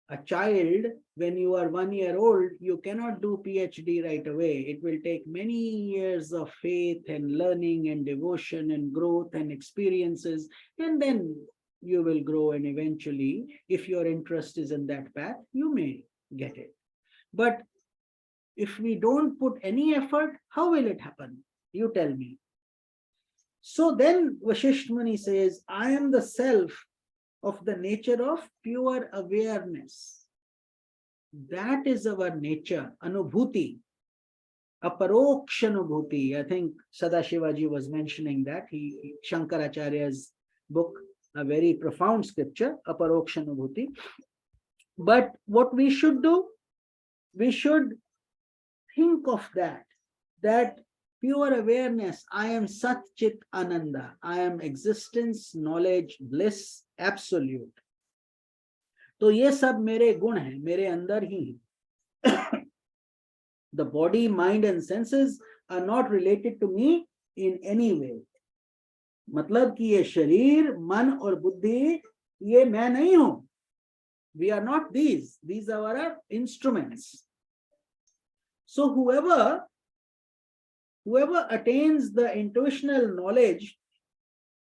a child, when you are 1 year old, you cannot do PhD right away. It will take many years of faith and learning and devotion and growth and experiences, and then you will grow, and eventually, if your interest is in that path, you may get it. But if we don't put any effort, how will it happen? You tell me. So then Vasistha Muni says, I am the self of the nature of pure awareness. That is our nature, anubhuti, aparokshanubhuti. I think Sadashivaji was mentioning that. Shankaracharya's book, a very profound scripture, aparokshanubhuti. But what we should do, we should think of that pure awareness. I am Sat Chit Ananda. I am existence, knowledge, bliss, absolute. तो ये सब मेरे गुण हैं, मेरे अंदर ही. The body, mind and senses are not related to me in any way. मतलब कि ये शरीर, मन और बुद्धि, ये मैं नहीं हूं. We are not these. These are our instruments. So whoever attains the intuitional knowledge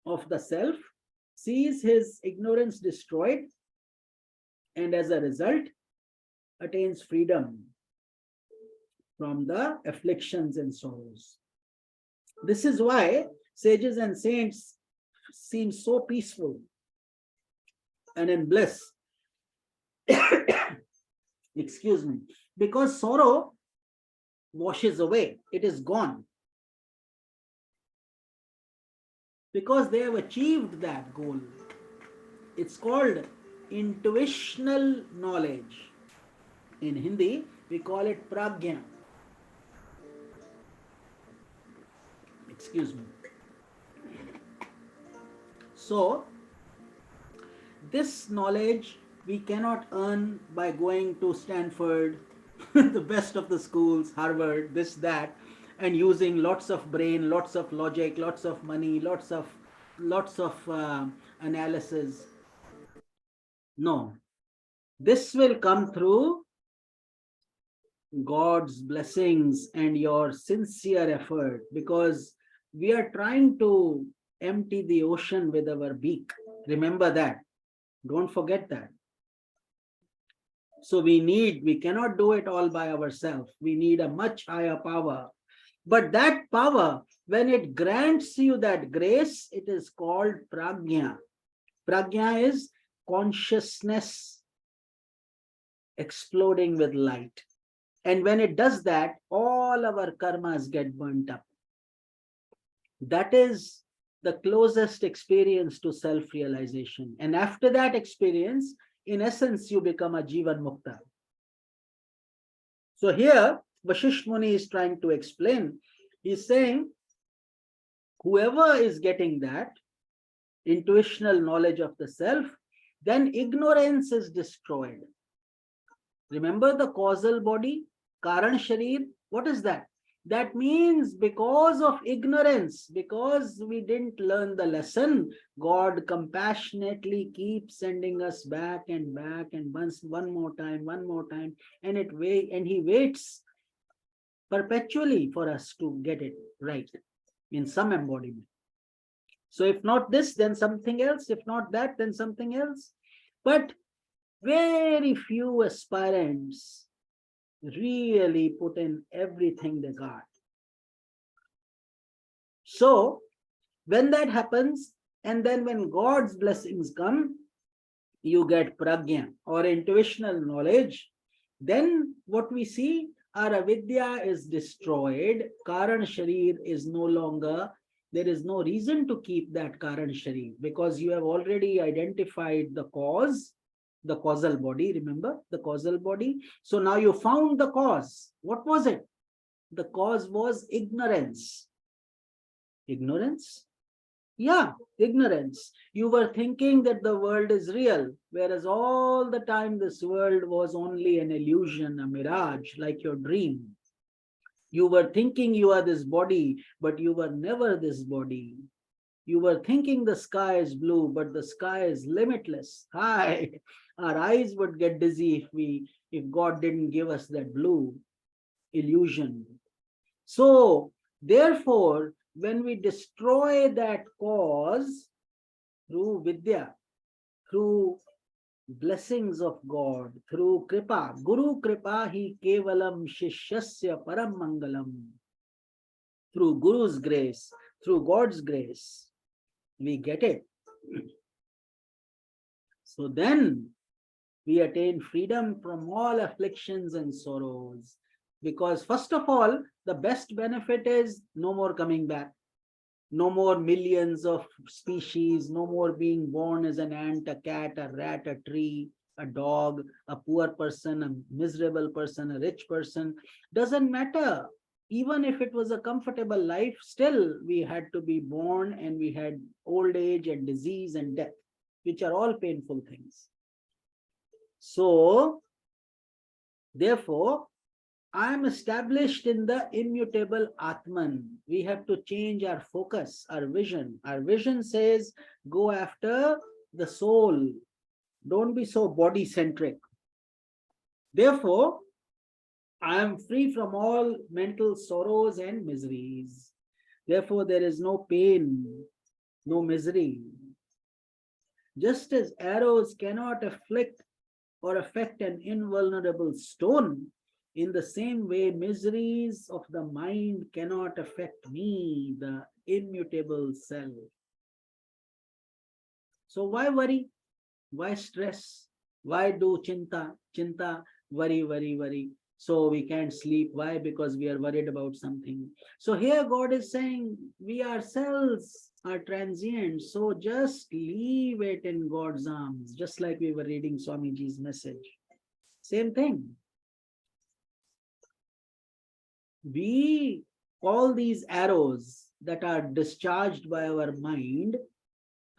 of the self sees his ignorance destroyed, and as a result attains freedom from the afflictions and sorrows. This is why sages and saints seem so peaceful. and in bliss. Excuse me. Because sorrow washes away, it is gone. Because they have achieved that goal. It's called intuitional knowledge. In Hindi, we call it pragya. Excuse me. So, this knowledge we cannot earn by going to Stanford, the best of the schools, Harvard, this, that, and using lots of brain, lots of logic, lots of money, lots of analysis. No, this will come through God's blessings and your sincere effort, because we are trying to empty the ocean with our beak. Remember that. Don't forget that. So we cannot do it all by ourselves. We need a much higher power. But that power, when it grants you that grace, it is called prajna. Prajna is consciousness exploding with light. And when it does that, all our karmas get burnt up. That is the closest experience to self-realization. And after that experience, in essence, you become a Jivan Mukta. So here, Vashisth Muni is trying to explain. He's saying, whoever is getting that intuitional knowledge of the self, then ignorance is destroyed. Remember the causal body, Karan Sharir, what is that? That means because of ignorance, because we didn't learn the lesson, God compassionately keeps sending us back and back, and once, one more time, and he waits perpetually for us to get it right in some embodiment. So if not this, then something else. If not that, then something else. But very few aspirants really put in everything they got. So when that happens, and then when God's blessings come, you get prajna or intuitional knowledge. Then what we see, our avidya is destroyed. Karan Sharir is no longer, there is no reason to keep that Karan Sharir, because you have already identified the cause, the causal body, remember the causal body. So now you found the cause. What was it? The cause was ignorance. Ignorance? Yeah, ignorance. You were thinking that the world is real, whereas all the time this world was only an illusion, a mirage, like your dream. You were thinking you are this body, but you were never this body. You were thinking the sky is blue, but the sky is limitless. Hi, our eyes would get dizzy if God didn't give us that blue illusion. So therefore, when we destroy that cause through vidya, through blessings of God, through kripa, Guru kripa hi kevalam shishyasya param mangalam. Through Guru's grace, through God's grace, we get it. So then we attain freedom from all afflictions and sorrows. Because first of all, the best benefit is no more coming back. No more millions of species, no more being born as an ant, a cat, a rat, a tree, a dog, a poor person, a miserable person, a rich person. Doesn't matter. Even if it was a comfortable life, still we had to be born, and we had old age and disease and death, which are all painful things. So, therefore, I am established in the immutable Atman. We have to change our focus, our vision. Our vision says, go after the soul. Don't be so body-centric. Therefore, I am free from all mental sorrows and miseries. Therefore, there is no pain, no misery. Just as arrows cannot afflict or affect an invulnerable stone, in the same way, miseries of the mind cannot affect me, the immutable self. So why worry? Why stress? Why do chinta? Chinta, worry, worry, worry. So we can't sleep. Why? Because we are worried about something. So here God is saying we ourselves are transient. So just leave it in God's arms, just like we were reading Swamiji's message. Same thing. We, all these arrows that are discharged by our mind,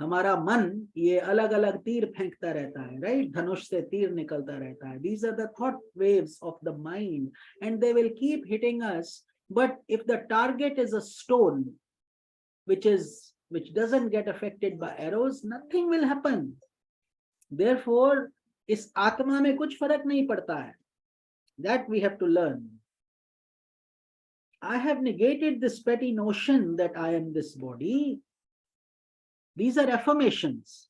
हमारा मन ये अलग अलग तीर फेंकता रहता है, right? धनुष से तीर निकलता रहता है. These are the thought waves of the mind and they will keep hitting us. But if the target is a stone which doesn't get affected by arrows, nothing will happen. Therefore इस आत्मा में कुछ फर्क नहीं पड़ता है. That we have to learn. I have negated this petty notion that I am this body. These are affirmations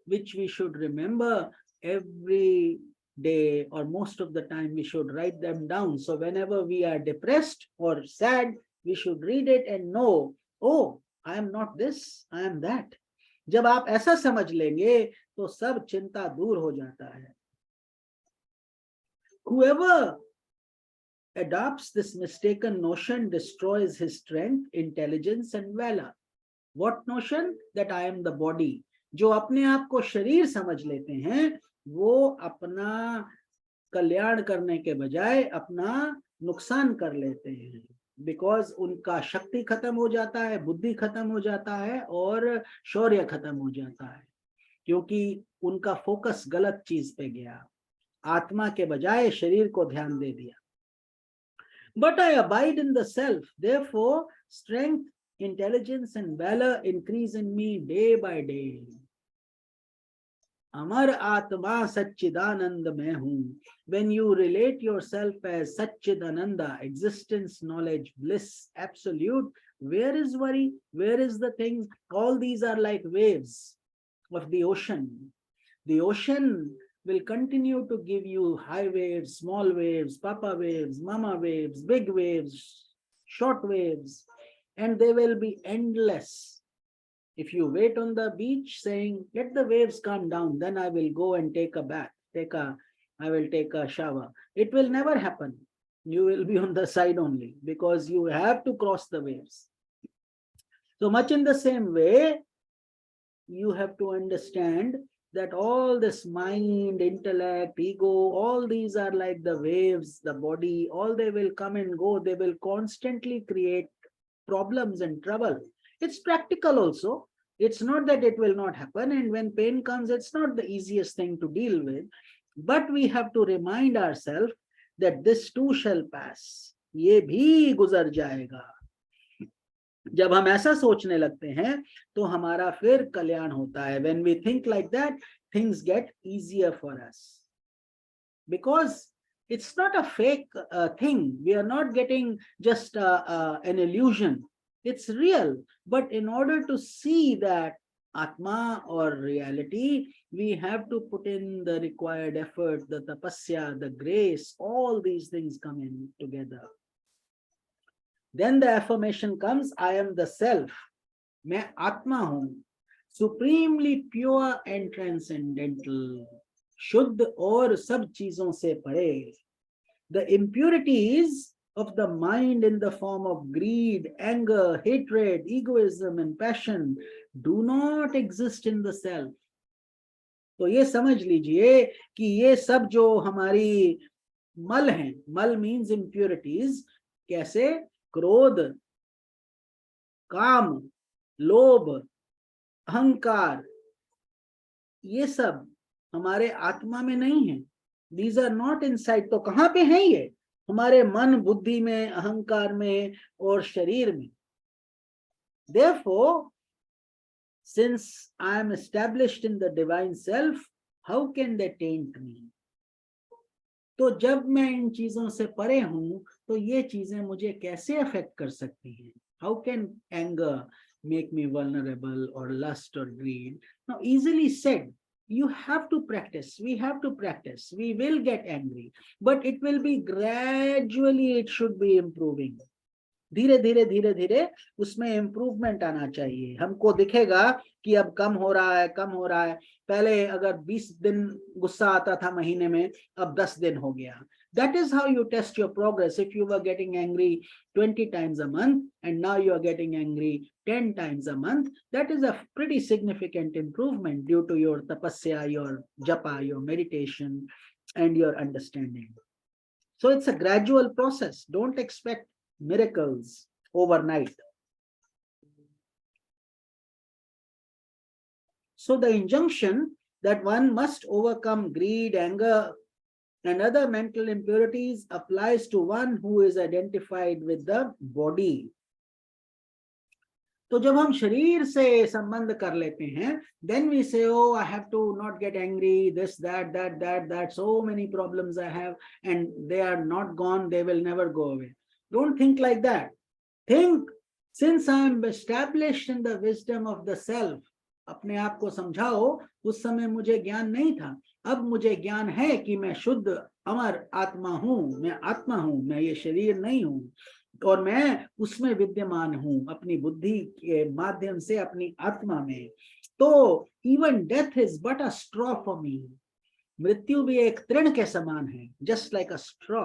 which we should remember every day, or most of the time we should write them down. So whenever we are depressed or sad, we should read it and know, oh, I am not this, I am that. जब आप ऐसा समझ लेंगे तो सब चिंता दूर हो जाता है. Whoever adopts this mistaken notion destroys his strength, intelligence and valor. What notion? That I am the body. जो अपने आप को शरीर समझ लेते हैं वो अपना कल्याण करने के बजाय अपना नुकसान कर लेते हैं, बिकॉज उनका शक्ति खत्म हो जाता है, बुद्धि खत्म हो जाता है और शौर्य खत्म हो जाता है, क्योंकि उनका फोकस गलत चीज पे गया, आत्मा के बजाय शरीर को ध्यान दे दिया. But I abide in the self, therefore strength, intelligence and valor increase in me day by day. Amar Atma Satchidananda mein hu. When you relate yourself as Satchidananda, existence, knowledge, bliss, absolute, where is worry? Where is the things? All these are like waves of the ocean. The ocean will continue to give you high waves, small waves, papa waves, mama waves, big waves, short waves, and they will be endless. If you wait on the beach saying, let the waves calm down, then I will go and take a bath, I will take a shower. It will never happen. You will be on the side only because you have to cross the waves. So much in the same way, you have to understand that all this mind, intellect, ego, all these are like the waves, the body, all they will come and go. They will constantly create problems and trouble. It's practical also. It's not that it will not happen. And when pain comes, it's not the easiest thing to deal with. But we have to remind ourselves that this too shall pass. ये भी गुजर जाएगा. जब हम ऐसा सोचने लगते हैं तो हमारा फिर कल्याण होता है. When we think like that, things get easier for us. Because it's not a fake thing. We are not getting just an illusion. It's real. But in order to see that Atma or reality, we have to put in the required effort, the tapasya, the grace, all these things come in together. Then the affirmation comes, I am the self. मैं आत्मा हूं, supremely pure and transcendental, शुद्ध और सब चीजों से परे. The impurities of the mind in the form of greed, anger, hatred, egoism and passion do not exist in the self. तो ये समझ लीजिए कि ये सब जो हमारी मल हैं, मल means impurities, कैसे? क्रोध, काम, लोभ, अहंकार, ये सब हमारे आत्मा में नहीं है. These are not inside. तो कहाँ पे हैं ये? हमारे मन, बुद्धि में, अहंकार में और शरीर में. Therefore, since I am established in the divine self, how can they taint me? तो जब मैं इन चीजों से परे हूं तो ये चीजें मुझे कैसे अफेक्ट कर सकती हैं? How can anger make me vulnerable or lust or greed? Now, easily said. You have to practice. We have to practice. We will get angry, but it will be gradually, it should be improving. धीरे धीरे धीरे धीरे उसमें improvement आना चाहिए। हमको दिखेगा कि अब कम हो रहा है, कम हो रहा है। पहले अगर 20 दिन गुस्सा आता था महीने में, अब 10 दिन हो गया। That is how you test your progress. If you were getting angry 20 times a month and now you are getting angry 10 times a month, that is a pretty significant improvement due to your tapasya, your japa, your meditation, and your understanding. So it's a gradual process. Don't expect miracles overnight. So the injunction that one must overcome greed, anger, and other mental impurities applies to one who is identified with the body. तो जब हम शरीर से संबंध कर लेते हैं, then we say, oh, I have to not get angry, this, that, so many problems I have, and they are not gone, they will never go away. Don't think like that. Think, since I am established in the wisdom of the self, अपने आप को समझाओ, उस समय मुझे ज्ञान नहीं था, अब मुझे ज्ञान है कि मैं शुद्ध अमर आत्मा हूं, मैं आत्मा हूं, मैं ये शरीर नहीं हूं, और मैं उसमें विद्यमान हूं अपनी बुद्धि के माध्यम से अपनी आत्मा में। तो even death is but a straw for me, मृत्यु भी एक तृण के समान है, just like a straw.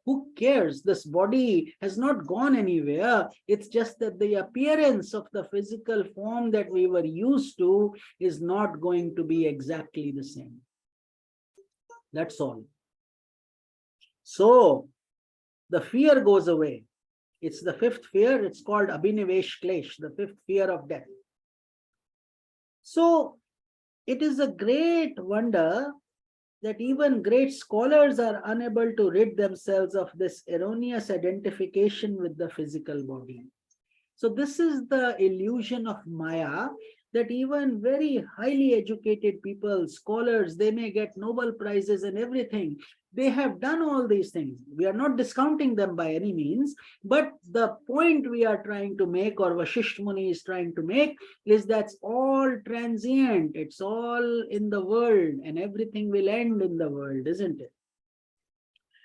Who cares, this body has not gone anywhere, it's just that the appearance of the physical form that we were used to is not going to be exactly the same, that's all. So the fear goes away. It's the fifth fear. It's called Abhinivesh Klesh, the fifth fear of death. So it is a great wonder that even great scholars are unable to rid themselves of this erroneous identification with the physical body. So this is the illusion of Maya, that even very highly educated people, scholars, they may get Nobel Prizes and everything. They have done all these things. We are not discounting them by any means, but the point we are trying to make, or Vashistha Muni is trying to make, is that's all transient. It's all in the world, and everything will end in the world, isn't it?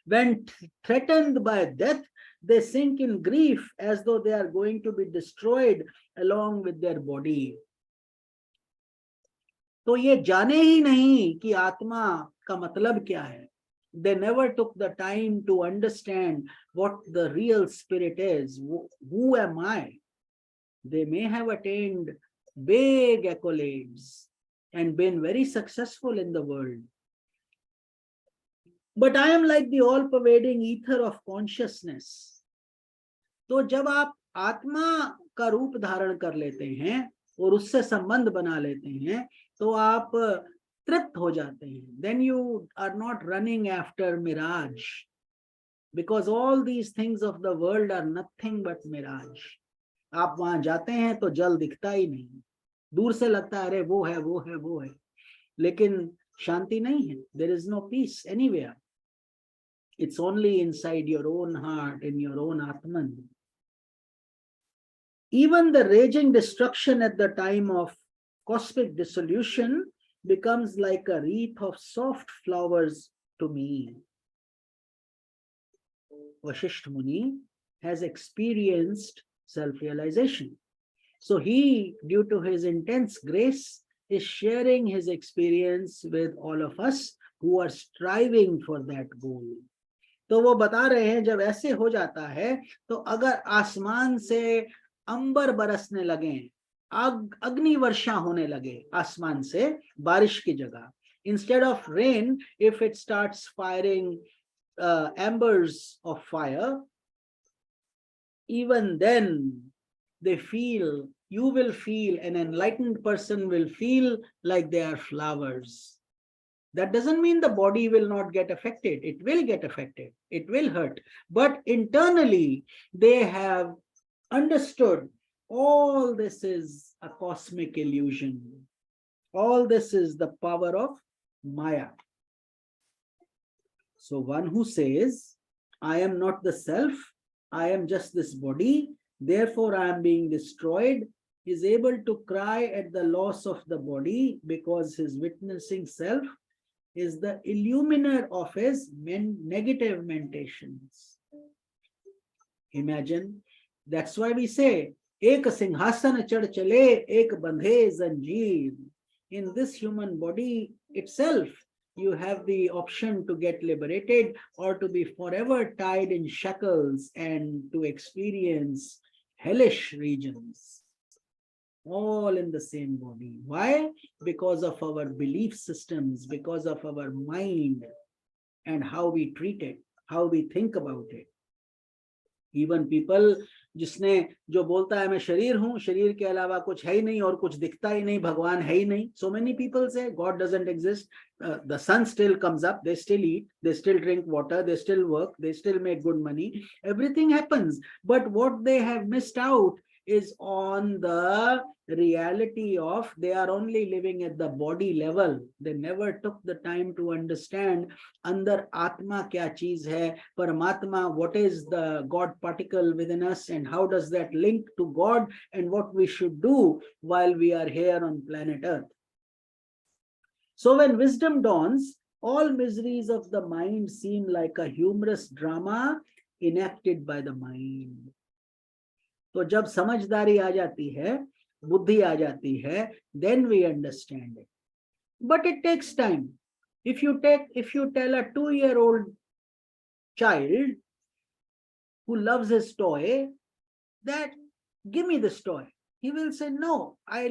When threatened by death, they sink in grief as though they are going to be destroyed along with their body. तो ये जाने ही नहीं कि आत्मा का मतलब क्या है. They never took the time to understand what the real spirit is. Who am I? They may have attained big accolades and been very successful in the world. But I am like the all-pervading ether of consciousness. तो जब आप आत्मा का रूप धारण कर लेते हैं और उससे संबंध बना लेते हैं, तो आप तृप्त हो जाते हैं. Then you are not running after mirage, because all these things of the world are nothing but mirage. आप वहां जाते हैं तो जल दिखता ही नहीं, दूर से लगता है अरे वो है वो है वो है, लेकिन शांति नहीं है. There is no peace anywhere. It's only inside your own heart, in your own Atman. Even the raging destruction at the time of cosmic dissolution becomes like a wreath of soft flowers to me. Vashistha Muni has experienced self-realization. So he, due to his intense grace, is sharing his experience with all of us who are striving for that goal. तो वो बता रहे हैं जब ऐसे हो जाता है तो अगर आसमान से अंबर बरसने लगे, अग्नि वर्षा होने लगे आसमान से बारिश की जगह, instead of rain, if it starts firing embers of fire, even then they feel, you will feel, an enlightened person will feel like they are flowers. That doesn't mean the body will not get affected. It will get affected. It will hurt. But internally, they have understood all this is a cosmic illusion. All this is the power of Maya. So one who says, I am not the self, I am just this body, therefore I am being destroyed, is able to cry at the loss of the body because his witnessing self is the illuminer of his negative mentations. Imagine That's why we say, Ek singhasana chad chale, ek bandhe zanjeer. In this human body itself, you have the option to get liberated or to be forever tied in shackles and to experience hellish regions, all in the same body. Why? Because of our belief systems, because of our mind and how we treat it, how we think about it. Even people जिसने जो बोलता है मैं शरीर हूं, शरीर के अलावा कुछ है ही नहीं और कुछ दिखता ही नहीं, भगवान है ही नहीं. So many people say God doesn't exist. The sun still comes up, they still eat, they still drink water, they still work, they still make good money. Everything happens. But what they have missed out is on the reality of they are only living at the body level. They never took the time to understand andar atma kya cheez hai, paramatma, what is the God particle within us and how does that link to God and what we should do while we are here on planet Earth. So when wisdom dawns, all miseries of the mind seem like a humorous drama enacted by the mind. तो जब समझदारी आ जाती है, बुद्धि आ जाती है, then we understand it. But it takes time. If you tell a 2-year-old child who loves his toy that give me this toy, he will say no, I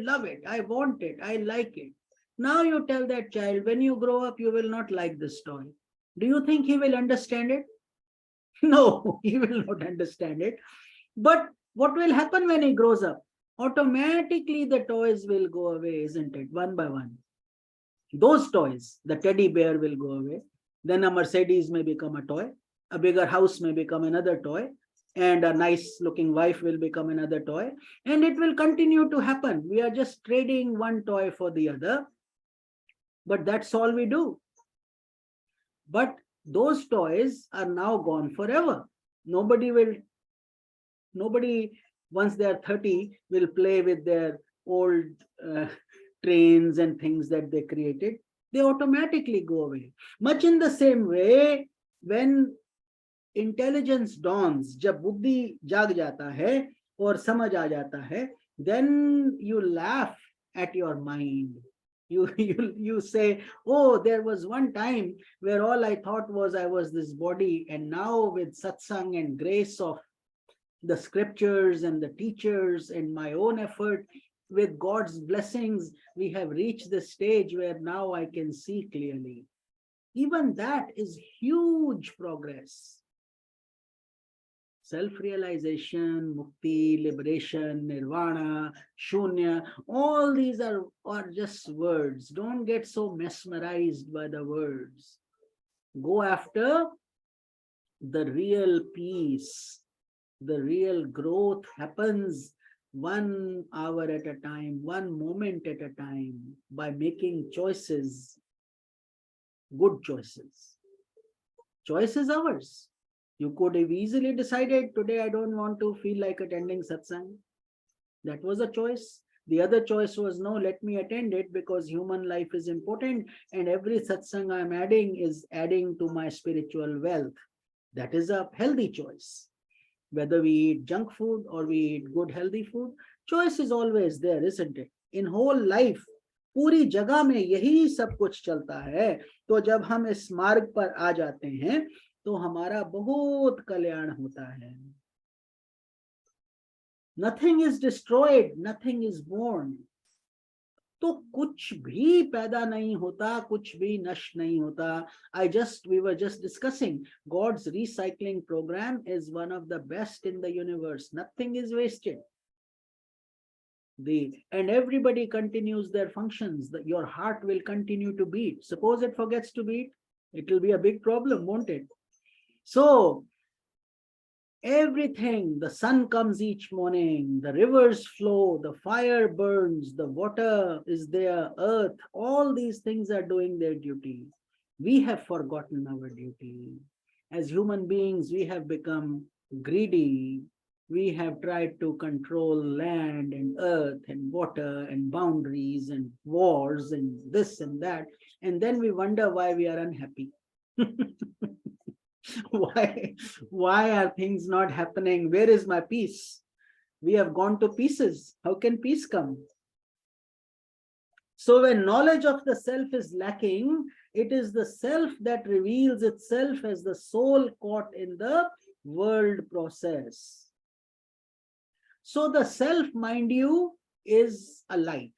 love it, I want it, I like it. Now you tell that child, when you grow up you will not like this toy. Do you think he will understand it? No, he will not understand it. But what will happen when he grows up? Automatically the toys will go away, isn't it? One by one. Those toys, the teddy bear will go away. Then a Mercedes may become a toy. A bigger house may become another toy. And a nice looking wife will become another toy. And it will continue to happen. We are just trading one toy for the other. But that's all we do. But those toys are now gone forever. Nobody, once they are 30, will play with their old trains and things that they created. They automatically go away. Much in the same way, when intelligence dawns, जब बुद्धि जाग जाता है और समझ आ जाता है, then you laugh at your mind. You say, oh, there was one time where all I thought was I was this body, and now with satsang and grace of the scriptures and the teachers and my own effort, with God's blessings, we have reached the stage where now I can see clearly. Even that is huge progress. Self-realization, mukti, liberation, nirvana, shunya, all these are just words. Don't get so mesmerized by the words. Go after the real peace. The real growth happens 1 hour at a time, 1 moment at a time, by making choices, good choices. Choice is ours. You could have easily decided, today I don't want to feel like attending satsang. That was a choice. The other choice was, no, let me attend it because human life is important and every satsang I'm adding is adding to my spiritual wealth. That is a healthy choice. Whether we eat junk food or we eat good healthy food, choice is always there, isn't it? In whole life, पूरी जगह में यही सब कुछ चलता है. तो जब हम इस मार्ग पर आ जाते हैं तो हमारा बहुत कल्याण होता है. Nothing is destroyed, nothing is born. तो कुछ भी पैदा नहीं होता, कुछ भी नष्ट नहीं होता. We were just discussing, God's recycling program is one of the best in the universe. Nothing is wasted. And everybody continues their functions. Your heart will continue to beat. Suppose it forgets to beat, it will be a big problem, won't it? So everything, the sun comes each morning, the rivers flow, the fire burns, the water is there, earth, all these things are doing their duty. We have forgotten our duty. As human beings, we have become greedy. We have tried to control land and earth and water and boundaries and wars and this and that. And then we wonder why we are unhappy. Why are things not happening? Where is my peace? We have gone to pieces. How can peace come? So when knowledge of the self is lacking, it is the self that reveals itself as the soul caught in the world process. So the self, mind you, is a light.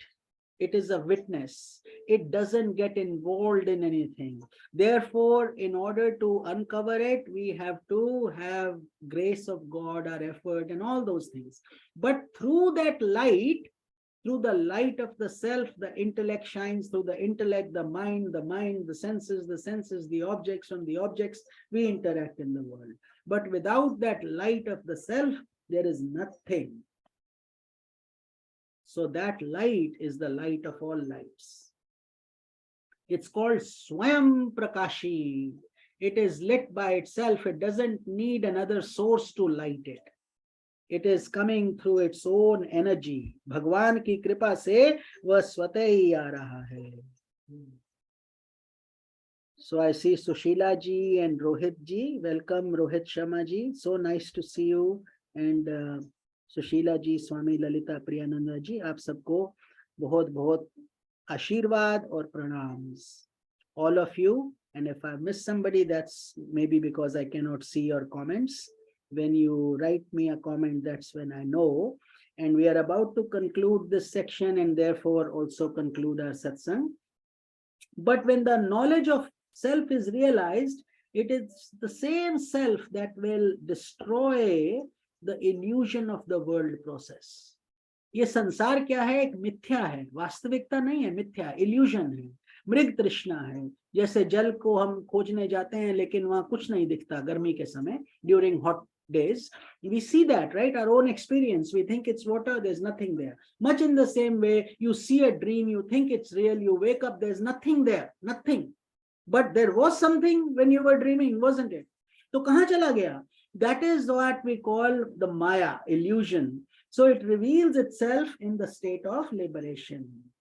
It is a witness. It doesn't get involved in anything. Therefore, in order to uncover it, we have to have grace of God, our effort, and all those things. But through that light, through the light of the self, the intellect shines. Through the intellect, the mind, the senses, the objects, from the objects, we interact in the world. But without that light of the self, there is nothing. So that light is the light of all lights. It's called Swayam Prakashi. It is lit by itself. It doesn't need another source to light it. It is coming through its own energy. Bhagwan ki kripa se vah swatah hi aa raha hai. So I see Sushila ji and Rohit ji. Welcome Rohit Sharma ji. So nice to see you. And Sushila जी, स्वामी ललिता प्रियानंदा जी, आप सबको बहुत बहुत आशीर्वाद और प्रणाम. All of you, and if I miss somebody, that's maybe because I cannot see your comments. When you write me a comment, that's when I know. And we are about to conclude this section and therefore also conclude our satsang. But when the knowledge of self is realized, it is the same self that will destroy the illusion of the world process. ये संसार क्या है? एक मिथ्या है, वास्तविकता नहीं है, मिथ्या, इल्यूजन है, मृग तृष्णा है. जैसे जल को हम खोजने जाते हैं लेकिन वहां कुछ नहीं दिखता गर्मी के समय, during hot days we see that, right? Our own experience, we think it's water, there's nothing there. Much in the same way, you see a dream, you think it's real, you wake up, there's nothing there, nothing. But there was something when you were dreaming, wasn't it? तो कहाँ चला गया? That is what we call the Maya, illusion. So it reveals itself in the state of liberation.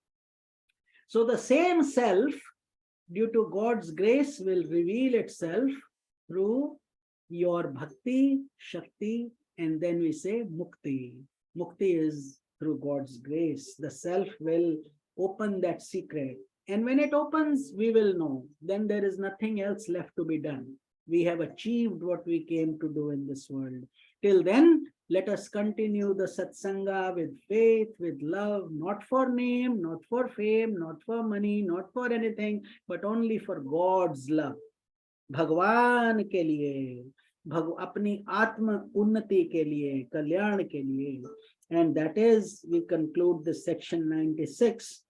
So the same self, due to God's grace, will reveal itself through your bhakti, shakti, and then we say mukti. Mukti is through God's grace. The self will open that secret. And when it opens, we will know. Then there is nothing else left to be done. We have achieved what we came to do in this world. Till then, let us continue the satsanga with faith, with love, not for name, not for fame, not for money, not for anything, but only for God's love. भगवान के लिए, अपनी आत्म उन्नति के लिए, कल्याण के लिए. And that is, we conclude this section 96.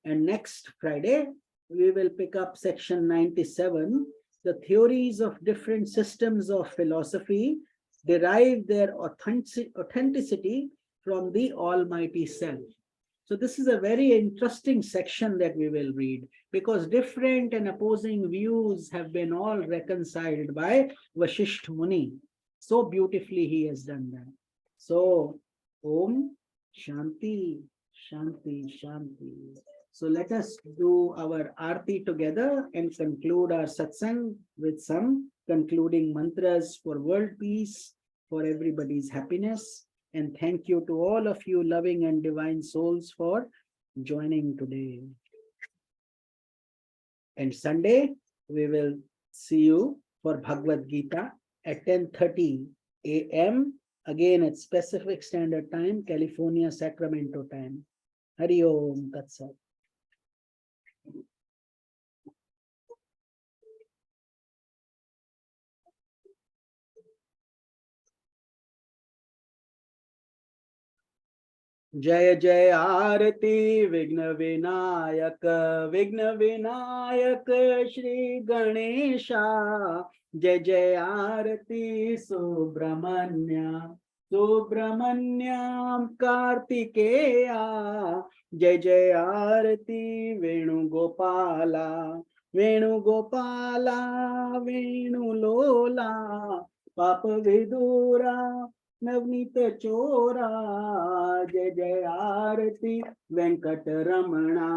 And next Friday, we will pick up section 97. The theories of different systems of philosophy derive their authenticity from the Almighty Self. So this is a very interesting section that we will read, because different and opposing views have been all reconciled by Vashistha Muni. So beautifully he has done that. So, Om Shanti, Shanti, Shanti. So let us do our Aarti together and conclude our satsang with some concluding mantras for world peace, for everybody's happiness. And thank you to all of you loving and divine souls for joining today. And Sunday, we will see you for Bhagavad Gita at 10:30 a.m. Again at Pacific Standard Time, California, Sacramento time. Hari Om Tat Sat. जय जय आरती विघ्न विनायक श्री गणेशा. जय जय आरती सुब्रमण्यम कार्तिकेया. जय जय आरती वेणुगोपाला वेणुलोला. पाप विदुरा नवनीत चोरा. जय जय आरती Venkat Ramana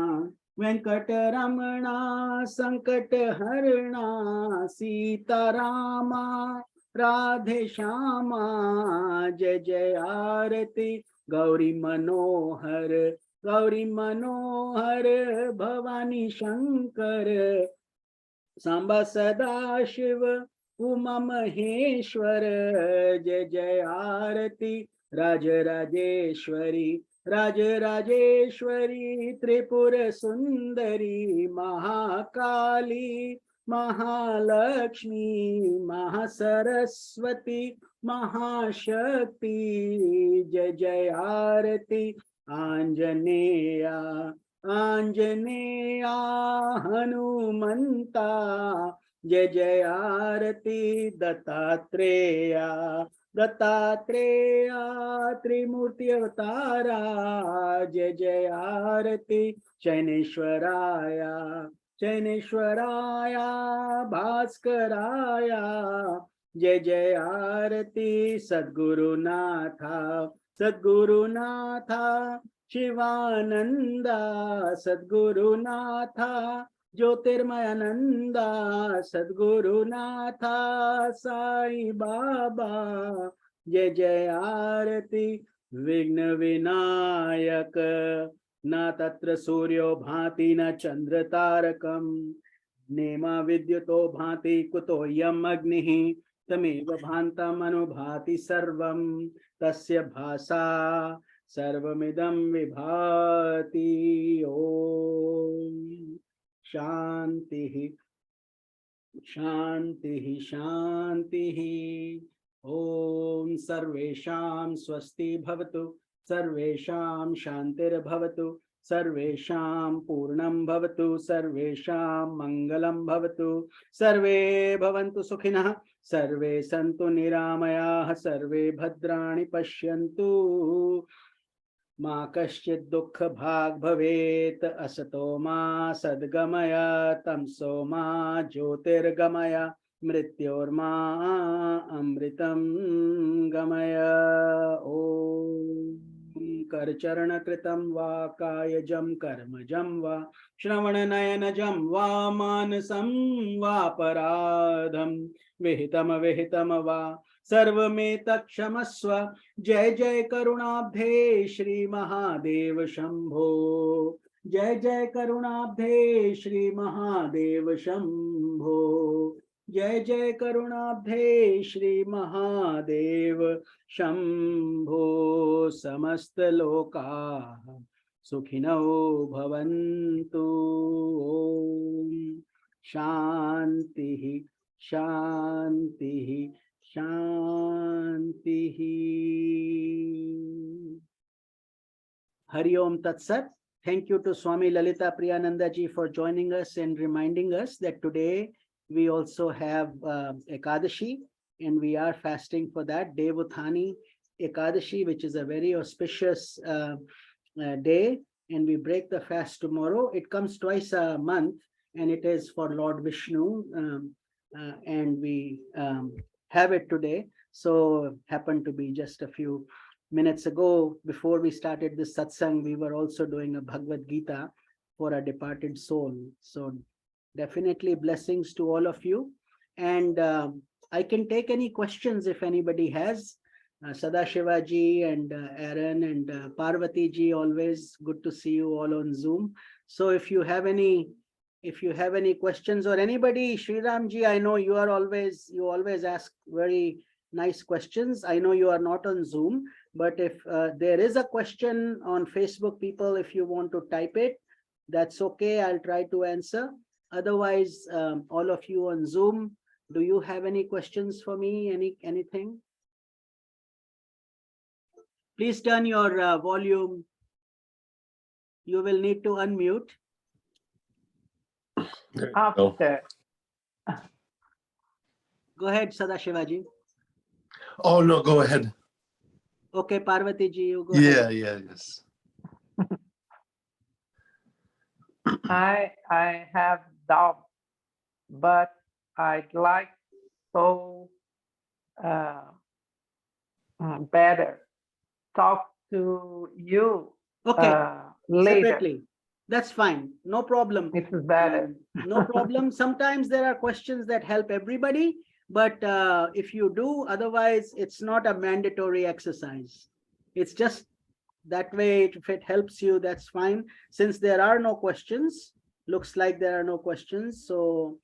Venkataramana Sankatarharana Sita Rama Radhe Shama Jai Jai Arati Gauri Manohar Bhavani Shankar Samba Sadashiva Uma Maheshwara Jai Jai Arati Raja Rajeshwari Tripura Sundari Mahakali Mahalakshmi Mahasaraswati Mahashakti Jai Jai Arati Anjaneya Hanumanta Jai Jai Arati Dattatreya Trimurti Avatara Jai Jai Arati Shaineshwaraya Bhaskaraya Jai Jai Arati Sadgurunatha Shivananda Sadgurunatha Jyotirmayananda Sadgurunatha Sai Baba Jai Jai Arati Vigna Vinayaka Na Tatra Suryo Bhati Na Chandra Tarakam Nema Vidyuto Bhati Kuto Yam Agnihi Tameva Bhantam Anubhati Sarvam Tasya Bhasa Sarvamidam Vibhati Om Shantihi Shantihi Om Sarvesham Swasti Bhavatu Sarvesham Shantir Bhavatu Sarvesham Purnam Bhavatu Sarvesham Mangalam Bhavatu Sarve Bhavantu Sukhinah Sarve Santu Niramayah Sarve Bhadrani Pashyantu Ma kaschid dukha bhag bhavet asato ma sadgamaya tamso ma jyotirgamaya mrityorma amritam gamaya om karcharana kritam va kayajam karmajam va shravana nayanajam va manasam va paradham vihitam va sarvameta kshamasva जय जय करुणाब्धे श्री महादेव शंभो जय जय करुणाब्धे श्री महादेव शंभो जय जय करुणाब्धे श्री महादेव शंभो समस्त लोका सुखिनो भवन्तु ओम शांति शांति Shanti. Hari Om Tat Sat. Thank you to Swami Lalita Priyananda ji for joining us and reminding us that today we also have Ekadashi and we are fasting for that, Devuthani Ekadashi, which is a very auspicious day, and we break the fast tomorrow. It comes twice a month and it is for Lord Vishnu, and we have it today. So happened to be just a few minutes ago, before we started this satsang, we were also doing a Bhagavad Gita for a departed soul. So definitely blessings to all of you. And I can take any questions if anybody has. Sadashiva ji and Aaron and Parvati ji, always good to see you all on Zoom. So if you have any questions, or anybody, Sriram ji, I know you always ask very nice questions. I know you are not on Zoom, but if there is a question on Facebook, people, if you want to type it, that's okay. I'll try to answer. Otherwise, all of you on Zoom, do you have any questions for me? Anything? Please turn your volume. You will need to unmute. After. Go ahead, Sadashivaji. Oh, no, go ahead. Okay, Parvati ji, you go ahead. Yes. I have doubt, but I'd like so better talk to you Okay, later. separately. That's fine. No problem. This is better. No problem. Sometimes there are questions that help everybody, but if you do, otherwise it's not a mandatory exercise. It's just that way. If it helps you, that's fine. Since there are no questions, looks like there are no questions. So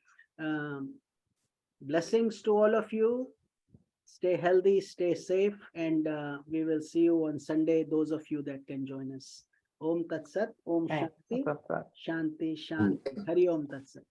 blessings to all of you. Stay healthy, stay safe, and we will see you on Sunday, those of you that can join us. Om Tat Sat, Om Okay. Shanti, Shanti, Shanti. Hari Om Tat Sat.